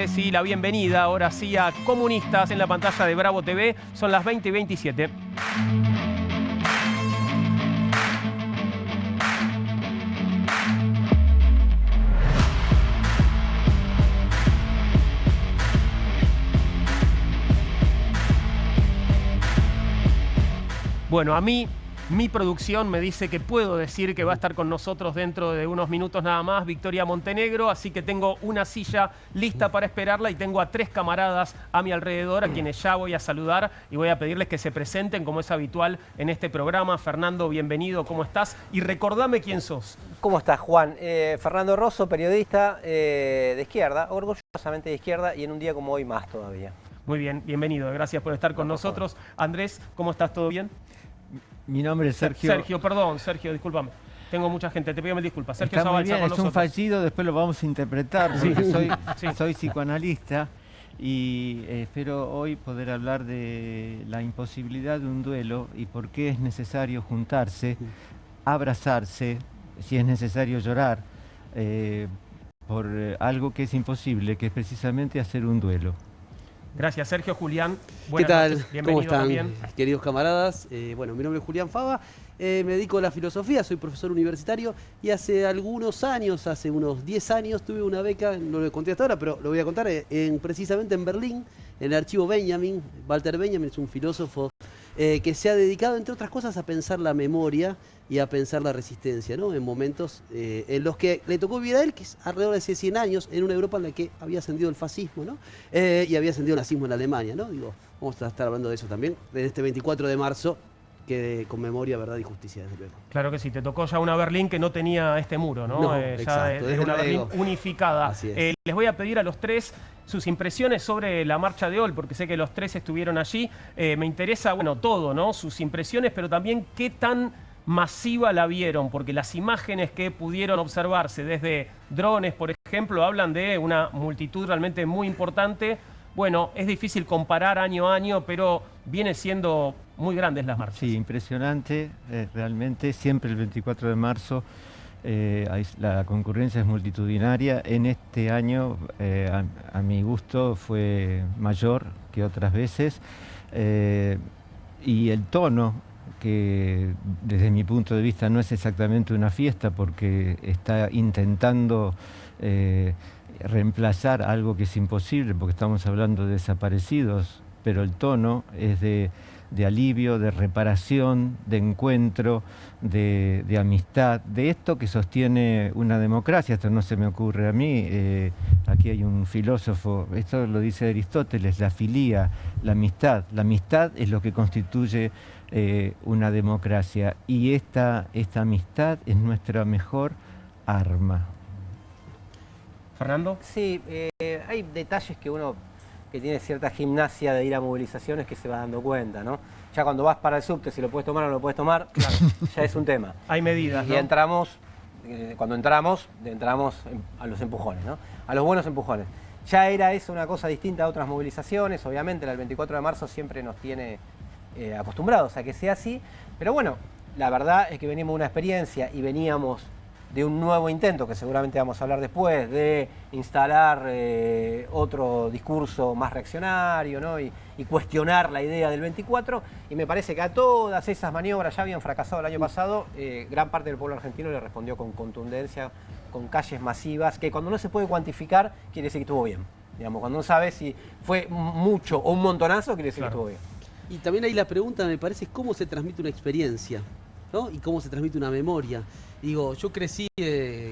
Sí, la bienvenida ahora sí a Comunistas en la pantalla de Bravo TV. Son las 20:27. Bueno, a mí, mi producción me dice que puedo decir que va a estar con nosotros dentro de unos minutos nada más Victoria Montenegro, así que tengo una silla lista para esperarla y tengo a 3 camaradas a mi alrededor a quienes ya voy a saludar y voy a pedirles que se presenten como es habitual en este programa. Fernando, bienvenido, ¿cómo estás? Y recordame quién sos. ¿Cómo estás, Juan? Fernando Rosso, periodista de izquierda, orgullosamente de izquierda y en un día como hoy más todavía. Muy bien, bienvenido, gracias por estar con nosotros. Andrés, ¿cómo estás? ¿Todo bien? Mi nombre es Sergio. Sergio, discúlpame. Tengo mucha gente, te pido mil disculpas. Sergio Está muy Zabalza bien, con es un nosotros. fallido, después lo vamos a interpretar, Sí. porque Sí. soy psicoanalista y espero hoy poder hablar de la imposibilidad de un duelo y por qué es necesario juntarse, abrazarse, si es necesario llorar, por algo que es imposible, que es precisamente hacer un duelo. Gracias, Sergio. Julián, ¿Qué buenas tal? noches. ¿Cómo Bienvenido están, también. queridos camaradas? Bueno, mi nombre es Julián Fava, me dedico a la filosofía, soy profesor universitario y hace algunos años, hace unos 10 años, tuve una beca, no lo conté hasta ahora, pero lo voy a contar, precisamente en Berlín, en el archivo Benjamin. Walter Benjamin es un filósofo que se ha dedicado, entre otras cosas, a pensar la memoria y a pensar la resistencia, ¿no? En momentos en los que le tocó vivir a él, que es alrededor de hace 100 años, en una Europa en la que había ascendido el fascismo, ¿no? Y había ascendido el nazismo en Alemania, ¿no? Digo, vamos a estar hablando de eso también, de este 24 de marzo, que conmemoria verdad y justicia, desde luego. Claro que sí, te tocó ya una Berlín que no tenía este muro, ¿no? No, Ya exacto, es una Berlín luego. unificada. Así es. Les voy a pedir a los 3 sus impresiones sobre la marcha de hoy, porque sé que los 3 estuvieron allí. Me interesa, bueno, todo, ¿no? Sus impresiones, pero también qué tan masiva la vieron, porque las imágenes que pudieron observarse desde drones, por ejemplo, hablan de una multitud realmente muy importante. Bueno, es difícil comparar año a año, pero viene siendo muy grandes las marchas. Sí, impresionante, realmente, siempre el 24 de marzo la concurrencia es multitudinaria. En este año, a mi gusto, fue mayor que otras veces y el tono, que desde mi punto de vista no es exactamente una fiesta porque está intentando reemplazar algo que es imposible porque estamos hablando de desaparecidos, pero el tono es de alivio, de reparación, de encuentro, de amistad, de esto que sostiene una democracia. Esto no se me ocurre a mí, aquí hay un filósofo, esto lo dice Aristóteles, la filía, la amistad. La amistad es lo que constituye una democracia y esta amistad es nuestra mejor arma. Fernando. Sí, hay detalles que uno que tiene cierta gimnasia de ir a movilizaciones que se va dando cuenta, ¿no? Ya cuando vas para el subte, si lo puedes tomar o no lo puedes tomar, claro, ya es un tema. Hay medidas, Y ¿no? entramos, cuando entramos a los empujones, ¿no? A los buenos empujones. Ya era eso una cosa distinta a otras movilizaciones, obviamente la del 24 de marzo siempre nos tiene acostumbrados a que sea así, pero bueno, la verdad es que venimos de una experiencia y veníamos de un nuevo intento, que seguramente vamos a hablar después, de instalar otro discurso más reaccionario, ¿no? y cuestionar la idea del 24, y me parece que a todas esas maniobras ya habían fracasado el año pasado. Gran parte del pueblo argentino le respondió con contundencia, con calles masivas, que cuando no se puede cuantificar quiere decir que estuvo bien. Digamos, cuando no sabes si fue mucho o un montonazo, quiere decir que estuvo bien. Y también ahí la pregunta, me parece, es cómo se transmite una experiencia, ¿no? Y cómo se transmite una memoria. Digo, yo crecí,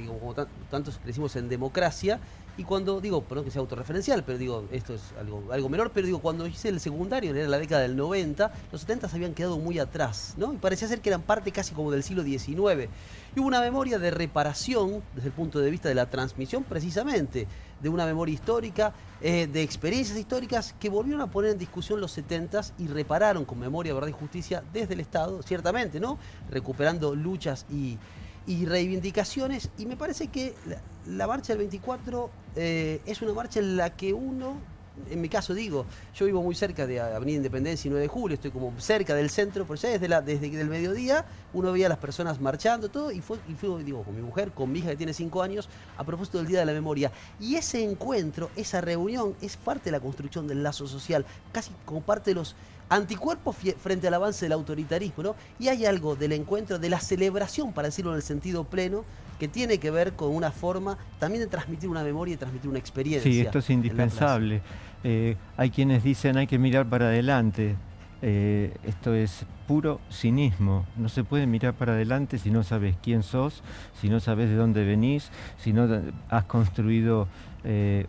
como tantos crecimos en democracia, y cuando, digo, perdón que sea autorreferencial, pero digo, esto es algo menor, pero digo, cuando hice el secundario, era la década del 90, los 70 habían quedado muy atrás, ¿no? Y parecía ser que eran parte casi como del siglo XIX. Y hubo una memoria de reparación, desde el punto de vista de la transmisión, precisamente, de una memoria histórica, de experiencias históricas que volvieron a poner en discusión los 70s y repararon con memoria, verdad y justicia desde el Estado, ciertamente, ¿no? Recuperando luchas y reivindicaciones, y me parece que la marcha del 24 es una marcha en la que uno en mi caso digo, yo vivo muy cerca de Avenida Independencia y 9 de Julio, estoy como cerca del centro, pero ya desde el mediodía uno veía a las personas marchando, todo, y fui, digo, con mi mujer, con mi hija que tiene 5 años, a propósito del Día de la Memoria. Y ese encuentro, esa reunión, es parte de la construcción del lazo social, casi como parte de los anticuerpos frente al avance del autoritarismo, ¿no? Y hay algo del encuentro, de la celebración, para decirlo en el sentido pleno, que tiene que ver con una forma también de transmitir una memoria y transmitir una experiencia. Sí, esto es indispensable. Hay quienes dicen hay que mirar para adelante. Esto es puro cinismo. No se puede mirar para adelante si no sabes quién sos, si no sabes de dónde venís, si no has construido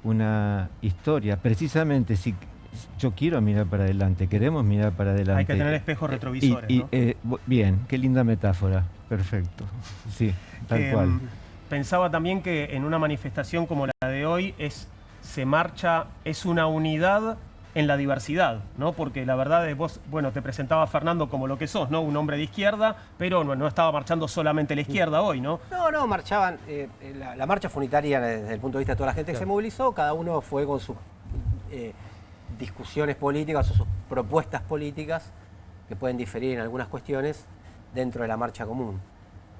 una historia. Precisamente si yo quiero mirar para adelante, queremos mirar para adelante. Hay que tener espejos retrovisores, ¿no? Bien, qué linda metáfora. Perfecto. Sí, tal cual. Pensaba también que en una manifestación como la de hoy se marcha, es una unidad en la diversidad, ¿no? Porque la verdad es vos, bueno, te presentaba Fernando como lo que sos, ¿no? Un hombre de izquierda, pero no estaba marchando solamente la izquierda hoy, ¿no? No, marchaban. La marcha fue unitaria desde el punto de vista de toda la gente que se movilizó, cada uno fue con sus discusiones políticas o sus propuestas políticas que pueden diferir en algunas cuestiones dentro de la marcha común.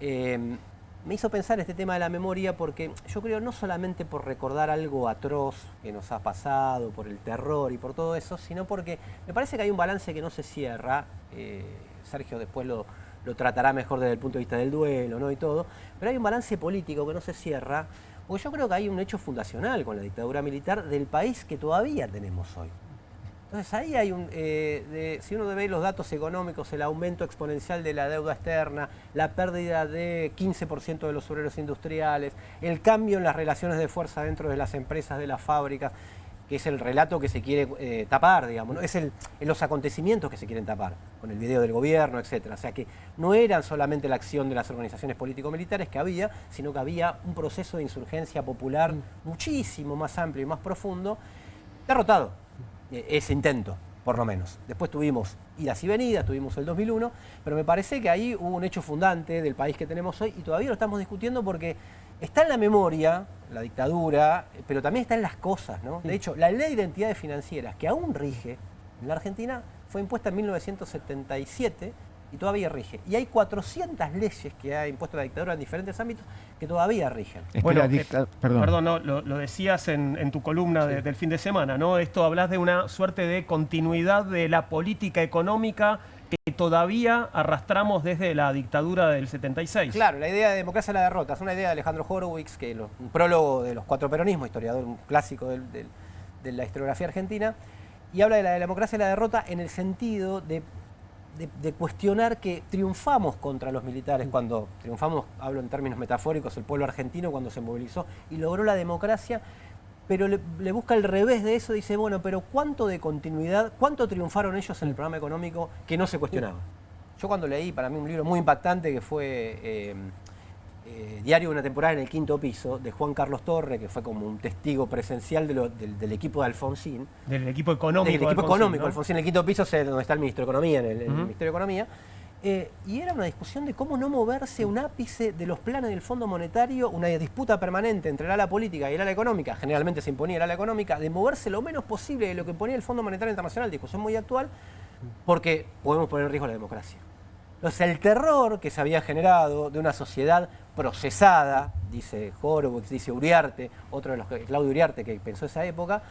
Me hizo pensar este tema de la memoria porque yo creo no solamente por recordar algo atroz que nos ha pasado, por el terror y por todo eso, sino porque me parece que hay un balance que no se cierra. Sergio después lo tratará mejor desde el punto de vista del duelo, ¿no? Y todo, pero hay un balance político que no se cierra, porque yo creo que hay un hecho fundacional con la dictadura militar del país que todavía tenemos hoy. Entonces ahí hay si uno ve los datos económicos, el aumento exponencial de la deuda externa, la pérdida de 15% de los obreros industriales, el cambio en las relaciones de fuerza dentro de las empresas, de las fábricas, que es el relato que se quiere tapar, digamos, ¿no? Es los acontecimientos que se quieren tapar, con el video del gobierno, etc. O sea que no eran solamente la acción de las organizaciones político-militares que había, sino que había un proceso de insurgencia popular muchísimo más amplio y más profundo, derrotado. Ese intento, por lo menos. Después tuvimos idas y venidas, tuvimos el 2001, pero me parece que ahí hubo un hecho fundante del país que tenemos hoy y todavía lo estamos discutiendo porque está en la memoria, la dictadura, pero también está en las cosas, ¿no? De hecho, la ley de entidades financieras, que aún rige en la Argentina, fue impuesta en 1977 y todavía rige. Y hay 400 leyes que ha impuesto la dictadura en diferentes ámbitos que todavía rigen. Bueno, perdón, no, lo decías en tu columna del fin de semana, ¿no? Esto hablas de una suerte de continuidad de la política económica que todavía arrastramos desde la dictadura del 76. Claro, la idea de democracia a la derrota es una idea de Alejandro Horowitz, que es un prólogo de los cuatro peronismos, historiador, un clásico de la historiografía argentina, y habla de la democracia a la derrota en el sentido de cuestionar que triunfamos contra los militares. Cuando triunfamos, hablo en términos metafóricos, el pueblo argentino cuando se movilizó y logró la democracia, pero le busca el revés de eso, dice, bueno, pero ¿cuánto de continuidad, cuánto triunfaron ellos en el programa económico que no se cuestionaba? Yo cuando leí, para mí un libro muy impactante que fue Diario de una temporada en el quinto piso, de Juan Carlos Torre, que fue como un testigo presencial del equipo de Alfonsín. Del equipo económico. Del equipo económico, ¿no? Alfonsín, en el quinto piso es donde está el ministro de Economía, en el Ministerio de Economía. Y era una discusión de cómo no moverse un ápice de los planes del Fondo Monetario, una disputa permanente entre el ala política y el ala económica, generalmente se imponía el ala económica, de moverse lo menos posible de lo que ponía el Fondo Monetario Internacional, discusión muy actual, porque podemos poner en riesgo la democracia. Entonces el terror que se había generado de una sociedad procesada, dice Horowitz, dice Uriarte, otro de los que, Claudio Uriarte, que pensó esa época,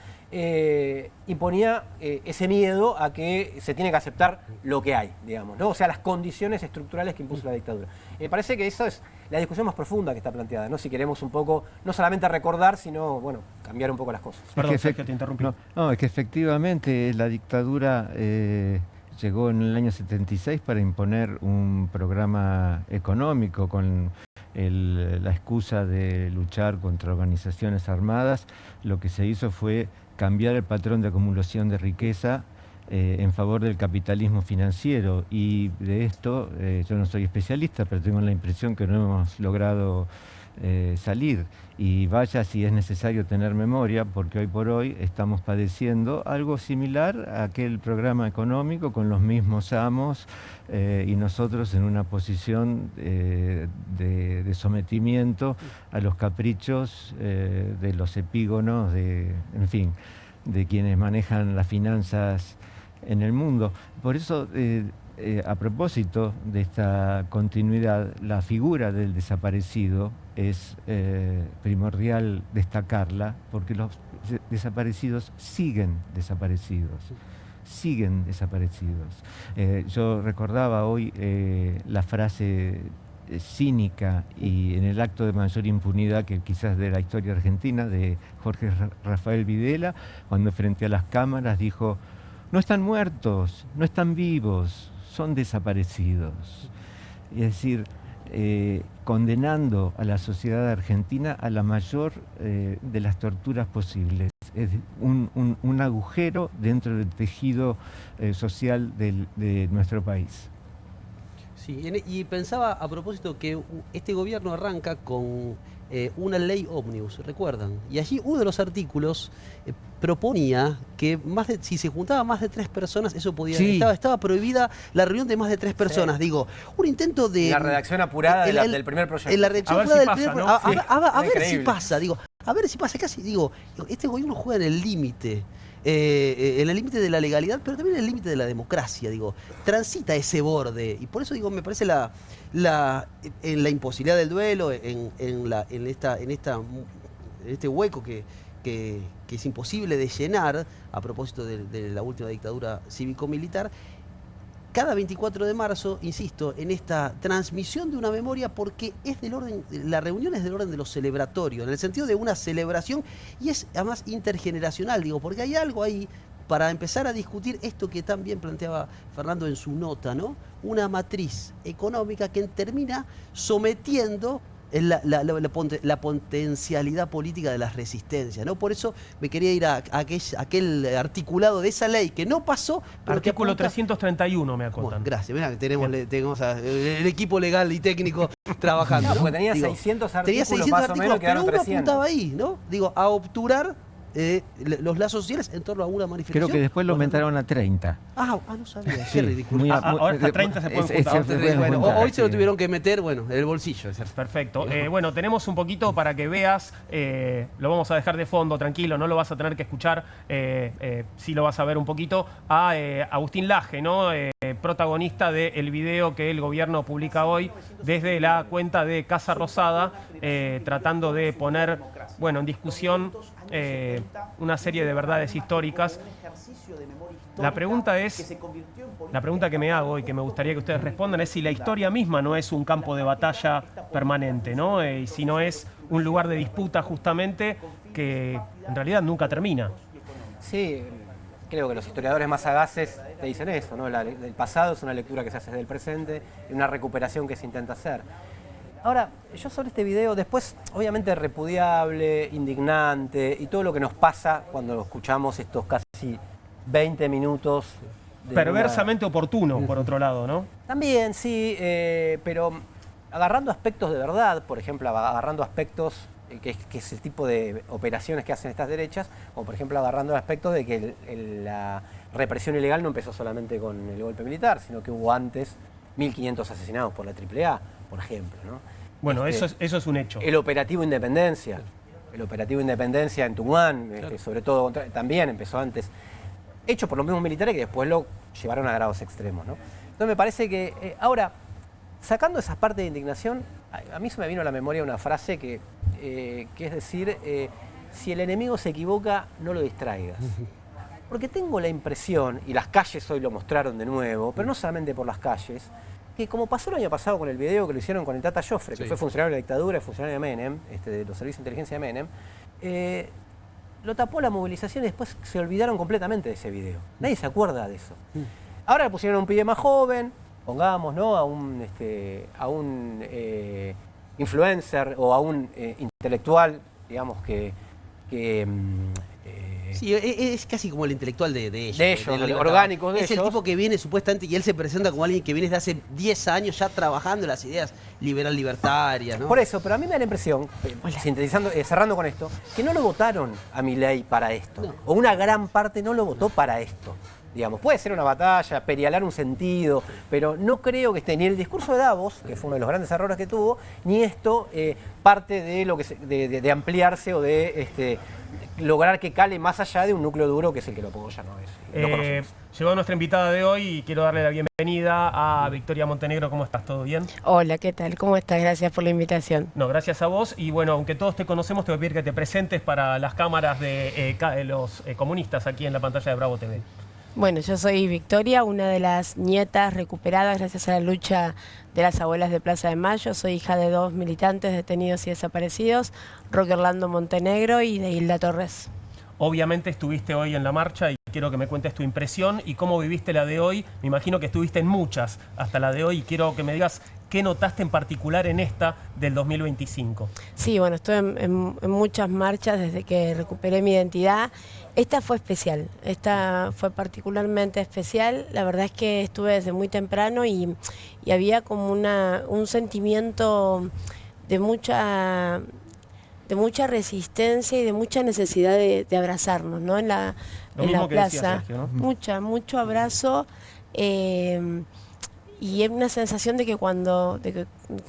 imponía ese miedo a que se tiene que aceptar lo que hay, digamos, ¿no? O sea, las condiciones estructurales que impuso la dictadura. Me parece que eso es la discusión más profunda que está planteada, ¿no? Si queremos un poco, no solamente recordar, sino, bueno, cambiar un poco las cosas. Perdón, Sergio, te interrumpí. No, es que efectivamente la dictadura llegó en el año 76 para imponer un programa económico con la excusa de luchar contra organizaciones armadas. Lo que se hizo fue cambiar el patrón de acumulación de riqueza en favor del capitalismo financiero, y de esto yo no soy especialista, pero tengo la impresión que no hemos logrado salir. Y vaya si es necesario tener memoria, porque hoy por hoy estamos padeciendo algo similar a aquel programa económico con los mismos amos y nosotros en una posición de sometimiento a los caprichos de los epígonos, en fin. de quienes manejan las finanzas en el mundo. Por eso, a propósito de esta continuidad, la figura del desaparecido es primordial destacarla, porque los desaparecidos siguen desaparecidos. Siguen desaparecidos. Yo recordaba hoy la frase cínica y en el acto de mayor impunidad que quizás de la historia argentina, de Jorge Rafael Videla, cuando frente a las cámaras dijo: no están muertos, no están vivos, son desaparecidos. Es decir, condenando a la sociedad argentina a la mayor de las torturas posibles. Es un agujero dentro del tejido social de nuestro país. Sí, y pensaba a propósito que este gobierno arranca con una ley ómnibus, ¿recuerdan? Y allí uno de los artículos proponía que si se juntaban más de 3 personas, eso podía... Sí. Estaba prohibida la reunión de más de 3 personas. Sí. Digo, un intento de... La redacción apurada del primer proyecto. La redacción apurada del primer proyecto. Sí. A ver si pasa, digo. A ver si pasa. Casi, digo, este gobierno juega en el límite. En el límite de la legalidad, pero también en el límite de la democracia, digo, transita ese borde, y por eso digo, me parece en la imposibilidad del duelo, en este hueco que es imposible de llenar, a propósito de la última dictadura cívico-militar. Cada 24 de marzo, insisto, en esta transmisión de una memoria, porque es del orden, la reunión es del orden de lo celebratorio, en el sentido de una celebración, y es además intergeneracional, digo, porque hay algo ahí para empezar a discutir esto que tan bien planteaba Fernando en su nota, ¿no? Una matriz económica que termina sometiendo la potencialidad política de las resistencias, ¿no? Por eso me quería ir a aquel articulado de esa ley que no pasó. Pero artículo 331 me acotan. Bueno, gracias, mirá que tenemos el equipo legal y técnico trabajando. No, porque tenía 600 artículos más o menos, pero uno 300. apuntaba ahí, ¿no? Digo, a obturar los lazos sociales en torno a una manifestación. Creo que después lo aumentaron a 30. No sabía. Sí, Qué ridículo. Ahora hasta 30 se pueden juntar. Bueno, hoy se lo tuvieron que meter, bueno, en el bolsillo. Perfecto. Bueno, tenemos un poquito para que veas, lo vamos a dejar de fondo, tranquilo, no lo vas a tener que escuchar, sí lo vas a ver un poquito, a Agustín Laje, ¿no? Protagonista del video que el gobierno publica hoy desde la cuenta de Casa Rosada, tratando de poner, bueno, en discusión una serie de verdades históricas. La pregunta que me hago y que me gustaría que ustedes respondan es si la historia misma no es un campo de batalla permanente, ¿no? Y si no es un lugar de disputa justamente que en realidad nunca termina. Sí, creo que los historiadores más sagaces te dicen eso, ¿no? El pasado es una lectura que se hace del presente y una recuperación que se intenta hacer. Ahora, yo sobre este video, después, obviamente repudiable, indignante y todo lo que nos pasa cuando escuchamos estos casi 20 minutos. Perversamente oportuno, por otro lado, ¿no? También, sí, pero agarrando aspectos de verdad, por ejemplo, agarrando aspectos que es el tipo de operaciones que hacen estas derechas, o por ejemplo agarrando aspectos de que la represión ilegal no empezó solamente con el golpe militar, sino que hubo antes 1.500 asesinados por la AAA, por ejemplo, ¿no? Bueno, eso es un hecho. El operativo Independencia. El operativo Independencia en Tucumán, claro. Sobre todo, también empezó antes, hecho por los mismos militares que después lo llevaron a grados extremos, ¿no? Entonces me parece que, ahora, sacando esas partes de indignación, a mí se me vino a la memoria una frase que es decir, si el enemigo se equivoca, no lo distraigas. Porque tengo la impresión, y las calles hoy lo mostraron de nuevo, pero no solamente por las calles, que como pasó el año pasado con el video que lo hicieron con el Tata Joffre, que fue funcionario de la dictadura y funcionario de Menem, de los servicios de inteligencia de Menem, lo tapó la movilización y después se olvidaron completamente de ese video. Nadie se acuerda de eso. Ahora le pusieron a un pibe más joven, pongamos, ¿no? A un influencer o a un intelectual, digamos, sí, es casi como el intelectual de ellos. De ellos, orgánicos de ellos. Es el tipo que viene supuestamente, y él se presenta como alguien que viene desde hace 10 años ya trabajando las ideas libertarias, ¿no? Por eso, pero a mí me da la impresión, sintetizando, cerrando con esto, que no lo votaron a Milei para esto. No. O una gran parte no lo votó para esto. digamos. Puede ser una batalla, perialar un sentido, pero no creo que esté ni el discurso de Davos, que fue uno de los grandes errores que tuvo, ni esto parte de lo que de ampliarse o de lograr que cale más allá de un núcleo duro que es el que lo apoya, ¿no? Lo conocemos. Llegó nuestra invitada de hoy y quiero darle la bienvenida a Victoria Montenegro. ¿Cómo estás? ¿Todo bien? Hola, ¿qué tal? ¿Cómo estás? Gracias por la invitación. No, gracias a vos. Y bueno, aunque todos te conocemos, te voy a pedir que te presentes para las cámaras de los comunistas aquí en la pantalla de Bravo TV. Bueno, yo soy Victoria, una de las nietas recuperadas gracias a la lucha de las abuelas de Plaza de Mayo. Soy hija de 2 militantes detenidos y desaparecidos, Roque Orlando Montenegro y de Hilda Torres. Obviamente estuviste hoy en la marcha y quiero que me cuentes tu impresión y cómo viviste la de hoy. Me imagino que estuviste en muchas hasta la de hoy y quiero que me digas qué notaste en particular en esta del 2025. Sí, bueno, estuve en muchas marchas desde que recuperé mi identidad. Esta fue especial, esta fue particularmente especial. La verdad es que estuve desde muy temprano y había como un sentimiento de mucha resistencia y de mucha necesidad de abrazarnos, ¿no? En la plaza. Sergio, ¿no? Mucho abrazo. Y es una sensación de que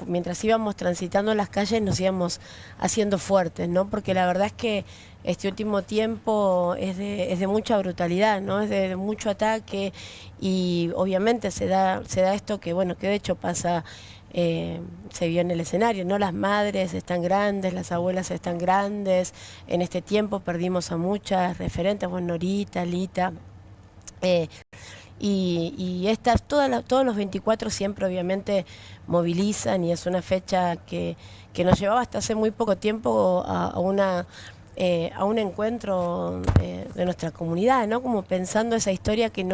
mientras íbamos transitando las calles nos íbamos haciendo fuertes, ¿no? Porque la verdad es que este último tiempo es de mucha brutalidad, ¿no? Es de mucho ataque y obviamente se da esto que, bueno, que de hecho pasa, se vio en el escenario, ¿no? Las madres están grandes, las abuelas están grandes. En este tiempo perdimos a muchas referentes, bueno, Norita, Lita. Y todos los 24 siempre obviamente movilizan y es una fecha que nos llevaba hasta hace muy poco tiempo a un encuentro de nuestra comunidad, ¿no? Como pensando esa historia que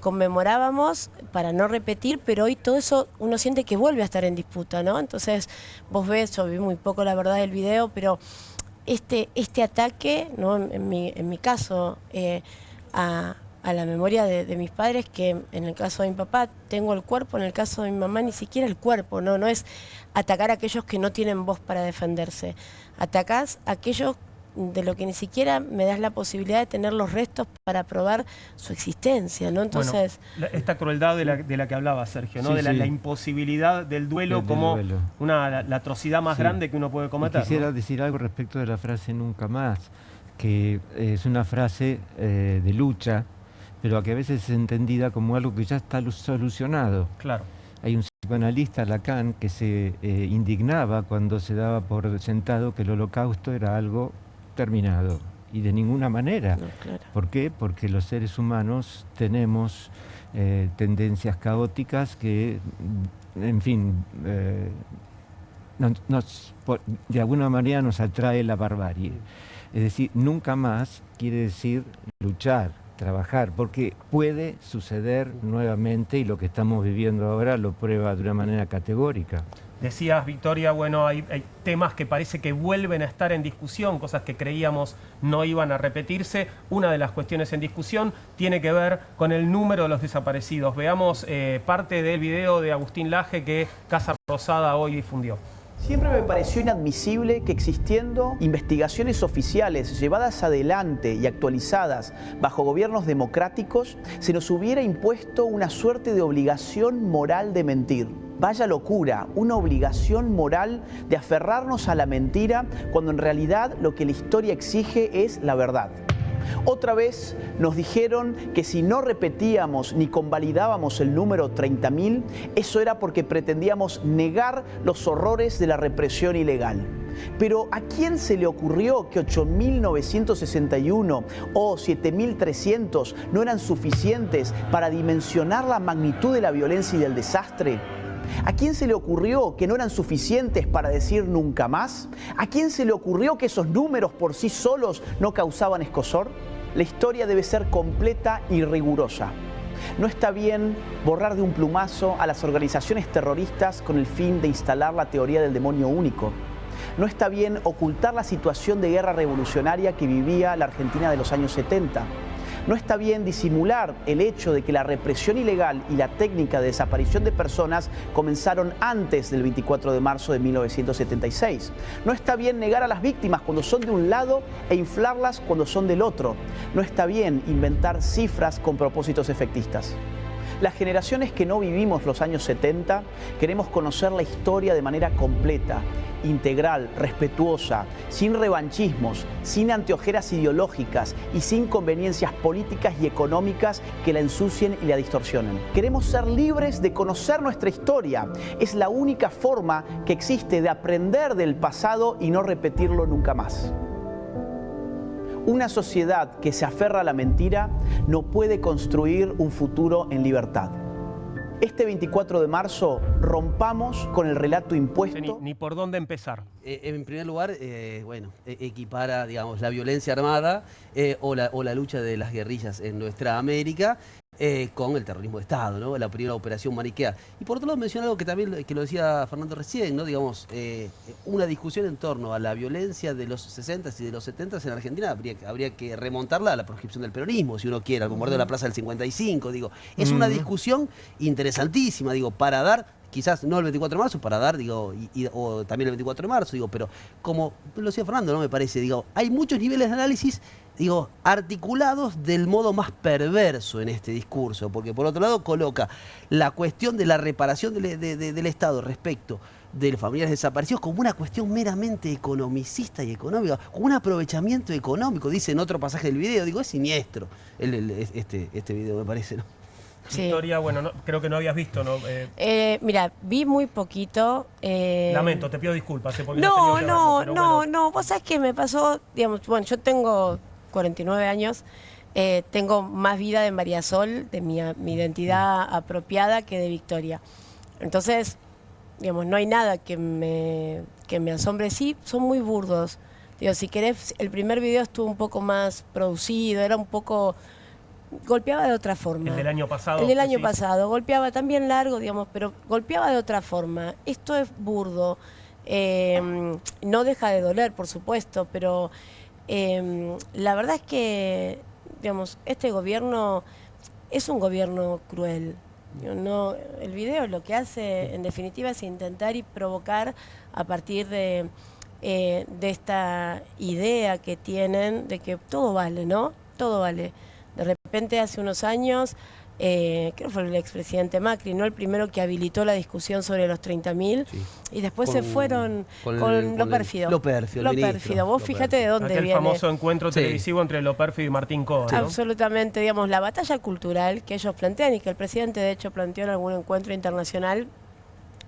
conmemorábamos para no repetir, pero hoy todo eso uno siente que vuelve a estar en disputa, ¿no? Entonces vos ves, yo vi muy poco la verdad del video, pero este ataque, ¿no? En mi caso, a la memoria de mis padres, que en el caso de mi papá tengo el cuerpo, en el caso de mi mamá ni siquiera el cuerpo, no es atacar a aquellos que no tienen voz para defenderse, atacás a aquellos de lo que ni siquiera me das la posibilidad de tener los restos para probar su existencia, ¿no? Entonces, bueno, esta crueldad de la que hablaba Sergio, ¿no? Sí, la imposibilidad del duelo como duelo. La atrocidad más grande que uno puede cometer. Quisiera decir algo respecto de la frase nunca más, que es una frase de lucha, pero que a veces es entendida como algo que ya está solucionado. Claro. Hay un psicoanalista, Lacan, que se indignaba cuando se daba por sentado que el holocausto era algo terminado. Y de ninguna manera. No, claro. ¿Por qué? Porque los seres humanos tenemos tendencias caóticas que, en fin, de alguna manera nos atrae la barbarie. Es decir, nunca más quiere decir luchar, trabajar, porque puede suceder nuevamente y lo que estamos viviendo ahora lo prueba de una manera categórica. Decías, Victoria, bueno, hay temas que parece que vuelven a estar en discusión, cosas que creíamos no iban a repetirse. Una de las cuestiones en discusión tiene que ver con el número de los desaparecidos. Veamos parte del video de Agustín Laje que Casa Rosada hoy difundió. Siempre me pareció inadmisible que existiendo investigaciones oficiales llevadas adelante y actualizadas bajo gobiernos democráticos, se nos hubiera impuesto una suerte de obligación moral de mentir. Vaya locura, una obligación moral de aferrarnos a la mentira cuando en realidad lo que la historia exige es la verdad. Otra vez nos dijeron que si no repetíamos ni convalidábamos el número 30.000, eso era porque pretendíamos negar los horrores de la represión ilegal. Pero ¿a quién se le ocurrió que 8.961 o 7.300 no eran suficientes para dimensionar la magnitud de la violencia y del desastre? ¿A quién se le ocurrió que no eran suficientes para decir nunca más? ¿A quién se le ocurrió que esos números por sí solos no causaban escozor? La historia debe ser completa y rigurosa. No está bien borrar de un plumazo a las organizaciones terroristas con el fin de instalar la teoría del demonio único. No está bien ocultar la situación de guerra revolucionaria que vivía la Argentina de los años 70. No está bien disimular el hecho de que la represión ilegal y la técnica de desaparición de personas comenzaron antes del 24 de marzo de 1976. No está bien negar a las víctimas cuando son de un lado e inflarlas cuando son del otro. No está bien inventar cifras con propósitos efectistas. Las generaciones que no vivimos los años 70 queremos conocer la historia de manera completa, integral, respetuosa, sin revanchismos, sin anteojeras ideológicas y sin conveniencias políticas y económicas que la ensucien y la distorsionen. Queremos ser libres de conocer nuestra historia. Es la única forma que existe de aprender del pasado y no repetirlo nunca más. Una sociedad que se aferra a la mentira no puede construir un futuro en libertad. Este 24 de marzo rompamos con el relato impuesto. Ni por dónde empezar. En primer lugar, equipara, digamos, la violencia armada o la lucha de las guerrillas en nuestra América con el terrorismo de Estado, ¿no? La primera operación maniquea. Y por otro lado menciona algo que también que lo decía Fernando recién, ¿no? Digamos, una discusión en torno a la violencia de los 60s y de los 70s en Argentina habría que remontarla a la proscripción del peronismo, si uno quiere, al bombardeo de la Plaza del 55, digo. Es una discusión interesantísima, digo, para dar, quizás no el 24 de marzo, para dar, digo, o también el 24 de marzo, digo, pero como lo decía Fernando, ¿no? Me parece, digo, hay muchos niveles de análisis, digo, articulados del modo más perverso en este discurso, porque por otro lado coloca la cuestión de la reparación del Estado respecto de los familiares desaparecidos como una cuestión meramente economicista y económica, como un aprovechamiento económico, dice en otro pasaje del video. Digo, es siniestro este video, me parece, ¿no? Sí. Victoria, bueno, creo que no habías visto, ¿no? Mira, vi muy poquito. Lamento, te pido disculpas. No, vos sabés que me pasó, digamos, bueno, yo tengo 49 años, tengo más vida de María Sol, de mi identidad apropiada, que de Victoria. Entonces, digamos, no hay nada que me asombre. Sí, son muy burdos. Digo, si querés, el primer video estuvo un poco más producido, era un poco... golpeaba de otra forma. ¿El del año pasado? El del año pasado. Golpeaba también largo, digamos, pero golpeaba de otra forma. Esto es burdo. No deja de doler, por supuesto, pero la verdad es que, digamos, este gobierno es un gobierno cruel. No, el video lo que hace, en definitiva, es intentar y provocar a partir de esta idea que tienen de que todo vale, ¿no? Todo vale. De repente, hace unos años, creo que fue el expresidente Macri, ¿no? El primero que habilitó la discusión sobre los 30.000, sí. Y después se fueron con lo pérfido. Lo pérfido. Vos fíjate de dónde viene. El famoso encuentro televisivo entre lo pérfido y Martín Cohen, ¿no? Absolutamente, digamos, la batalla cultural que ellos plantean y que el presidente, de hecho, planteó en algún encuentro internacional.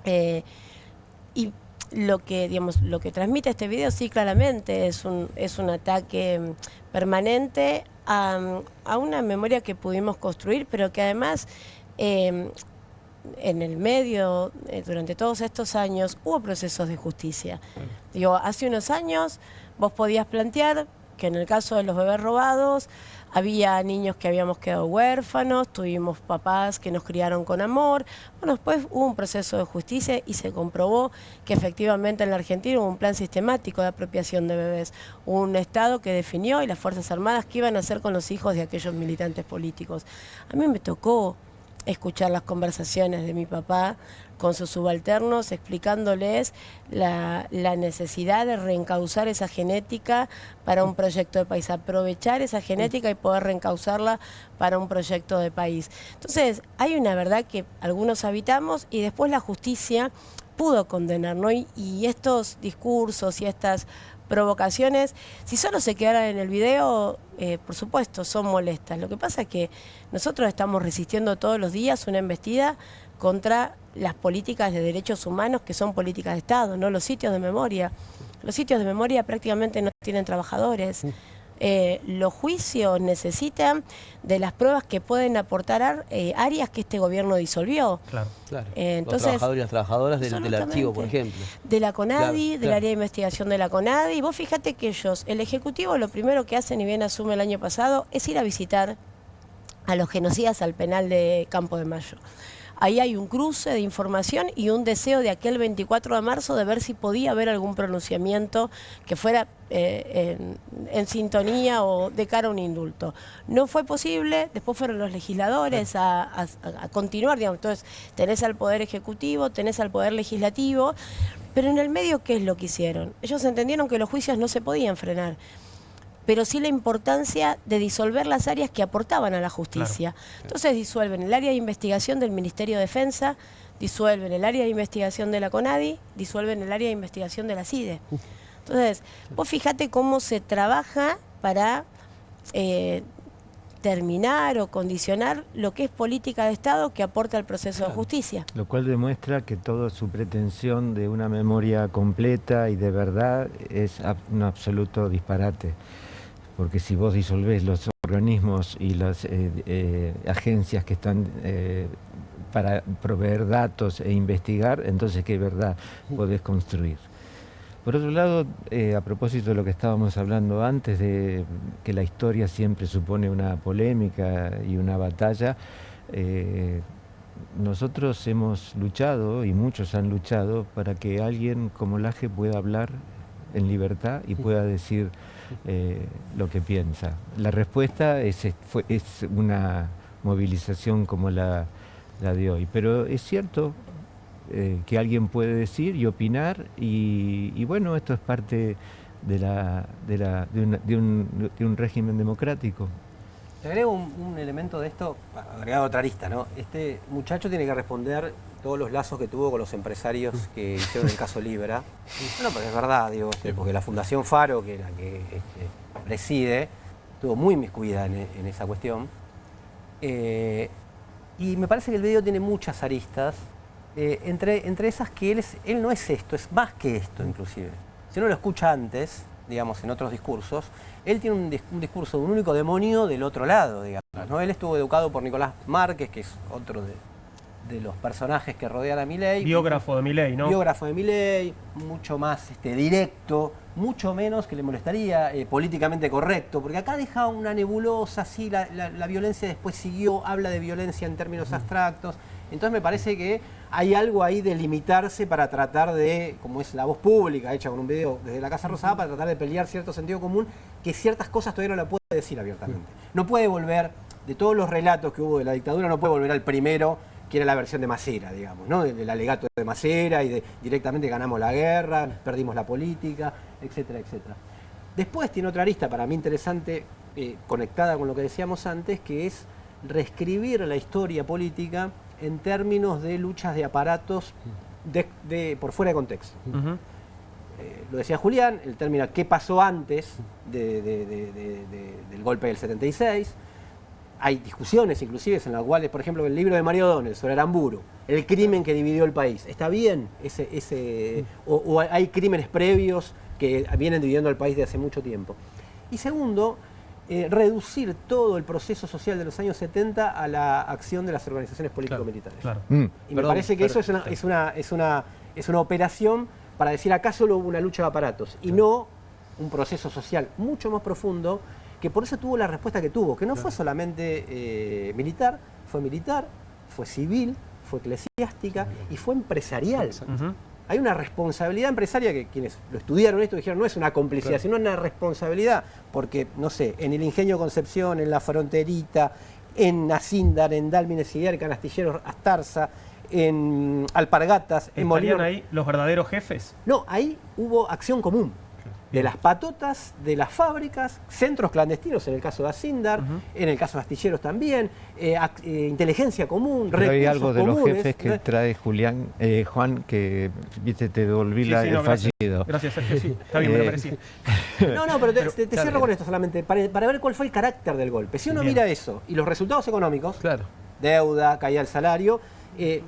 Y lo que, digamos, lo que transmite este video, sí, claramente, es un ataque permanente a una memoria que pudimos construir, pero que además en el medio, durante todos estos años, hubo procesos de justicia. Digo, hace unos años vos podías plantear que en el caso de los bebés robados había niños que habíamos quedado huérfanos, tuvimos papás que nos criaron con amor. Bueno, después hubo un proceso de justicia y se comprobó que efectivamente en la Argentina hubo un plan sistemático de apropiación de bebés. Hubo un Estado que definió y las Fuerzas Armadas qué iban a hacer con los hijos de aquellos militantes políticos. A mí me tocó escuchar las conversaciones de mi papá con sus subalternos explicándoles la necesidad de reencauzar esa genética para un proyecto de país, aprovechar esa genética y poder reencauzarla para un proyecto de país. Entonces, hay una verdad que algunos habitamos y después la justicia pudo condenar, ¿no? Y estos discursos y estas provocaciones, si solo se quedaran en el video, por supuesto, son molestas. Lo que pasa es que nosotros estamos resistiendo todos los días una embestida contra las políticas de derechos humanos, que son políticas de Estado, ¿no? Los sitios de memoria. Los sitios de memoria prácticamente no tienen trabajadores. Los juicios necesitan de las pruebas que pueden aportar áreas que este gobierno disolvió. Claro. Entonces, los trabajadores y las trabajadoras del archivo, por ejemplo. De la CONADI, claro. Del área de investigación de la CONADI. Vos fíjate que ellos, el Ejecutivo, lo primero que hacen, y bien asume el año pasado, es ir a visitar a los genocidas al penal de Campo de Mayo. ahí hay un cruce de información y un deseo de aquel 24 de marzo de ver si podía haber algún pronunciamiento que fuera en sintonía o de cara a un indulto. No fue posible, después fueron los legisladores a continuar, digamos. Entonces tenés al Poder Ejecutivo, tenés al Poder Legislativo, pero en el medio, ¿qué es lo que hicieron? Ellos entendieron que los juicios no se podían frenar, pero sí la importancia de disolver las áreas que aportaban a la justicia. Claro. Entonces disuelven el área de investigación del Ministerio de Defensa, disuelven el área de investigación de la CONADI, disuelven el área de investigación de la CIDE. Entonces, vos fíjate cómo se trabaja para terminar o condicionar lo que es política de Estado que aporta al proceso de justicia. Lo cual demuestra que toda su pretensión de una memoria completa y de verdad es un absoluto disparate. Porque si vos disolvés los organismos y las agencias que están para proveer datos e investigar, entonces ¿qué verdad podés construir? Por otro lado, a propósito de lo que estábamos hablando antes, de que la historia siempre supone una polémica y una batalla, nosotros hemos luchado, y muchos han luchado, para que alguien como Laje pueda hablar en libertad y pueda decir lo que piensa. La respuesta es una movilización como la de hoy, pero es cierto que alguien puede decir y opinar, y bueno, esto es parte de un régimen democrático. Te agrego un elemento de esto, agregado a otra arista, ¿no? Este muchacho tiene que responder todos los lazos que tuvo con los empresarios que hicieron el caso Libra. Bueno, pero es verdad, digo, porque la Fundación Faro, que la que preside, estuvo muy inmiscuida en esa cuestión. Y me parece que el video tiene muchas aristas, entre esas que él no es esto, es más que esto inclusive. Si uno lo escucha antes, digamos, en otros discursos, él tiene un discurso de un único demonio del otro lado, digamos, ¿no? Él estuvo educado por Nicolás Márquez, que es otro de los personajes que rodean a Milei. Biógrafo de Milei, ¿no? Biógrafo de Milei, mucho más directo, mucho menos que le molestaría, políticamente correcto, porque acá deja una nebulosa, sí, la violencia después siguió, habla de violencia en términos abstractos. Entonces me parece que hay algo ahí de limitarse para tratar de, como es la voz pública hecha con un video desde la Casa Rosada, para tratar de pelear cierto sentido común, que ciertas cosas todavía no la puede decir abiertamente. No puede volver, de todos los relatos que hubo de la dictadura, no puede volver al primero, que era la versión de Masera, digamos, ¿no? Del alegato de Masera y de directamente ganamos la guerra, perdimos la política, etcétera, etcétera. Después tiene otra arista para mí interesante, conectada con lo que decíamos antes, que es reescribir la historia política en términos de luchas de aparatos por fuera de contexto. Lo decía Julián, el término ¿qué pasó antes del golpe del 76? Hay discusiones inclusive en las cuales, por ejemplo, el libro de Mario O'Donnell sobre Aramburu, el crimen que dividió el país. ¿Está bien o hay crímenes previos que vienen dividiendo al país de hace mucho tiempo? Y segundo, reducir todo el proceso social de los años 70 a la acción de las organizaciones político-militares. Claro. Y me parece que eso es una operación para decir acá solo hubo una lucha de aparatos y no un proceso social mucho más profundo, que por eso tuvo la respuesta que tuvo, que no fue solamente militar, fue civil, fue eclesiástica y fue empresarial. Hay una responsabilidad empresaria que quienes lo estudiaron esto dijeron no es una complicidad, sino una responsabilidad, porque, no sé, en el Ingenio Concepción, en La Fronterita, en Acíndar, en Dálmines y en Astilleros Astarza, en Alpargatas, en Molino. ¿Estarían ahí los verdaderos jefes? No, ahí hubo acción común. De las patotas, de las fábricas, centros clandestinos en el caso de Acíndar, en el caso de Astilleros también, inteligencia común, pero recursos hay algo de comunes, los jefes que trae Juan, que viste, te devolví el fallido. Gracias, Sergio, sí, está bien, me lo merecía. No, pero te cierro con esto solamente, para ver cuál fue el carácter del golpe. Si uno mira eso y los resultados económicos, deuda, caída del salario,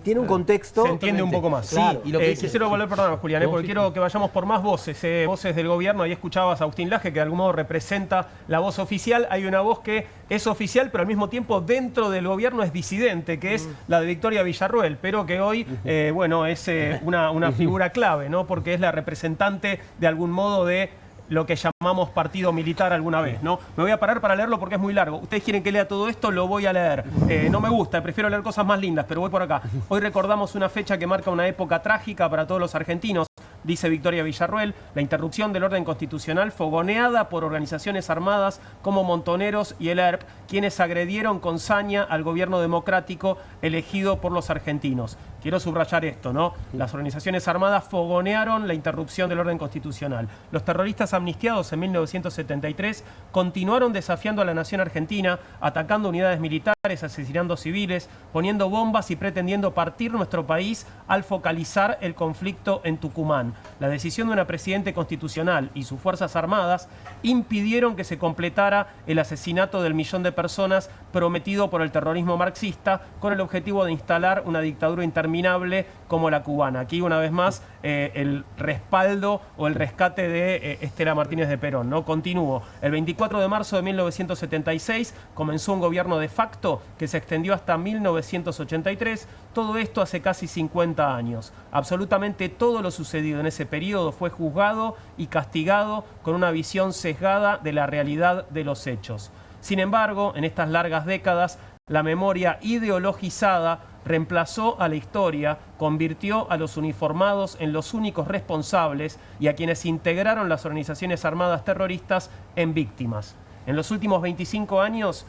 tiene un contexto. Se entiende un poco más. Claro. Sí, y lo que quisiera volver, perdón, Julián, porque quiero que vayamos por más voces, voces del gobierno. Ahí escuchabas a Agustín Laje, que de algún modo representa la voz oficial. Hay una voz que es oficial, pero al mismo tiempo dentro del gobierno es disidente, que es la de Victoria Villarruel, pero que hoy, bueno, es una figura clave, ¿no? Porque es la representante de algún modo de lo que llamamos partido militar alguna vez, ¿no? Me voy a parar para leerlo porque es muy largo. Ustedes quieren que lea todo esto, lo voy a leer. No me gusta, prefiero leer cosas más lindas, pero voy por acá. Hoy recordamos una fecha que marca una época trágica para todos los argentinos, dice Victoria Villarruel, la interrupción del orden constitucional fogoneada por organizaciones armadas como Montoneros y el ERP, quienes agredieron con saña al gobierno democrático elegido por los argentinos. Quiero subrayar esto, ¿no? Las organizaciones armadas fogonearon la interrupción del orden constitucional. Los terroristas amnistiados en 1973 continuaron desafiando a la nación argentina, atacando unidades militares, asesinando civiles, poniendo bombas y pretendiendo partir nuestro país al focalizar el conflicto en Tucumán. La decisión de una presidente constitucional y sus fuerzas armadas impidieron que se completara el asesinato del 1.000.000 de personas prometido por el terrorismo marxista con el objetivo de instalar una dictadura interminable como la cubana. Aquí, una vez más, el respaldo o el rescate de Estela Martínez de Perón, ¿no? Continúo. El 24 de marzo de 1976 comenzó un gobierno de facto que se extendió hasta 1983. Todo esto hace casi 50 años. Absolutamente todo lo sucedido en ese periodo fue juzgado y castigado con una visión sesgada de la realidad de los hechos. Sin embargo, en estas largas décadas, la memoria ideologizada reemplazó a la historia, convirtió a los uniformados en los únicos responsables y a quienes integraron las organizaciones armadas terroristas en víctimas. En los últimos 25 años,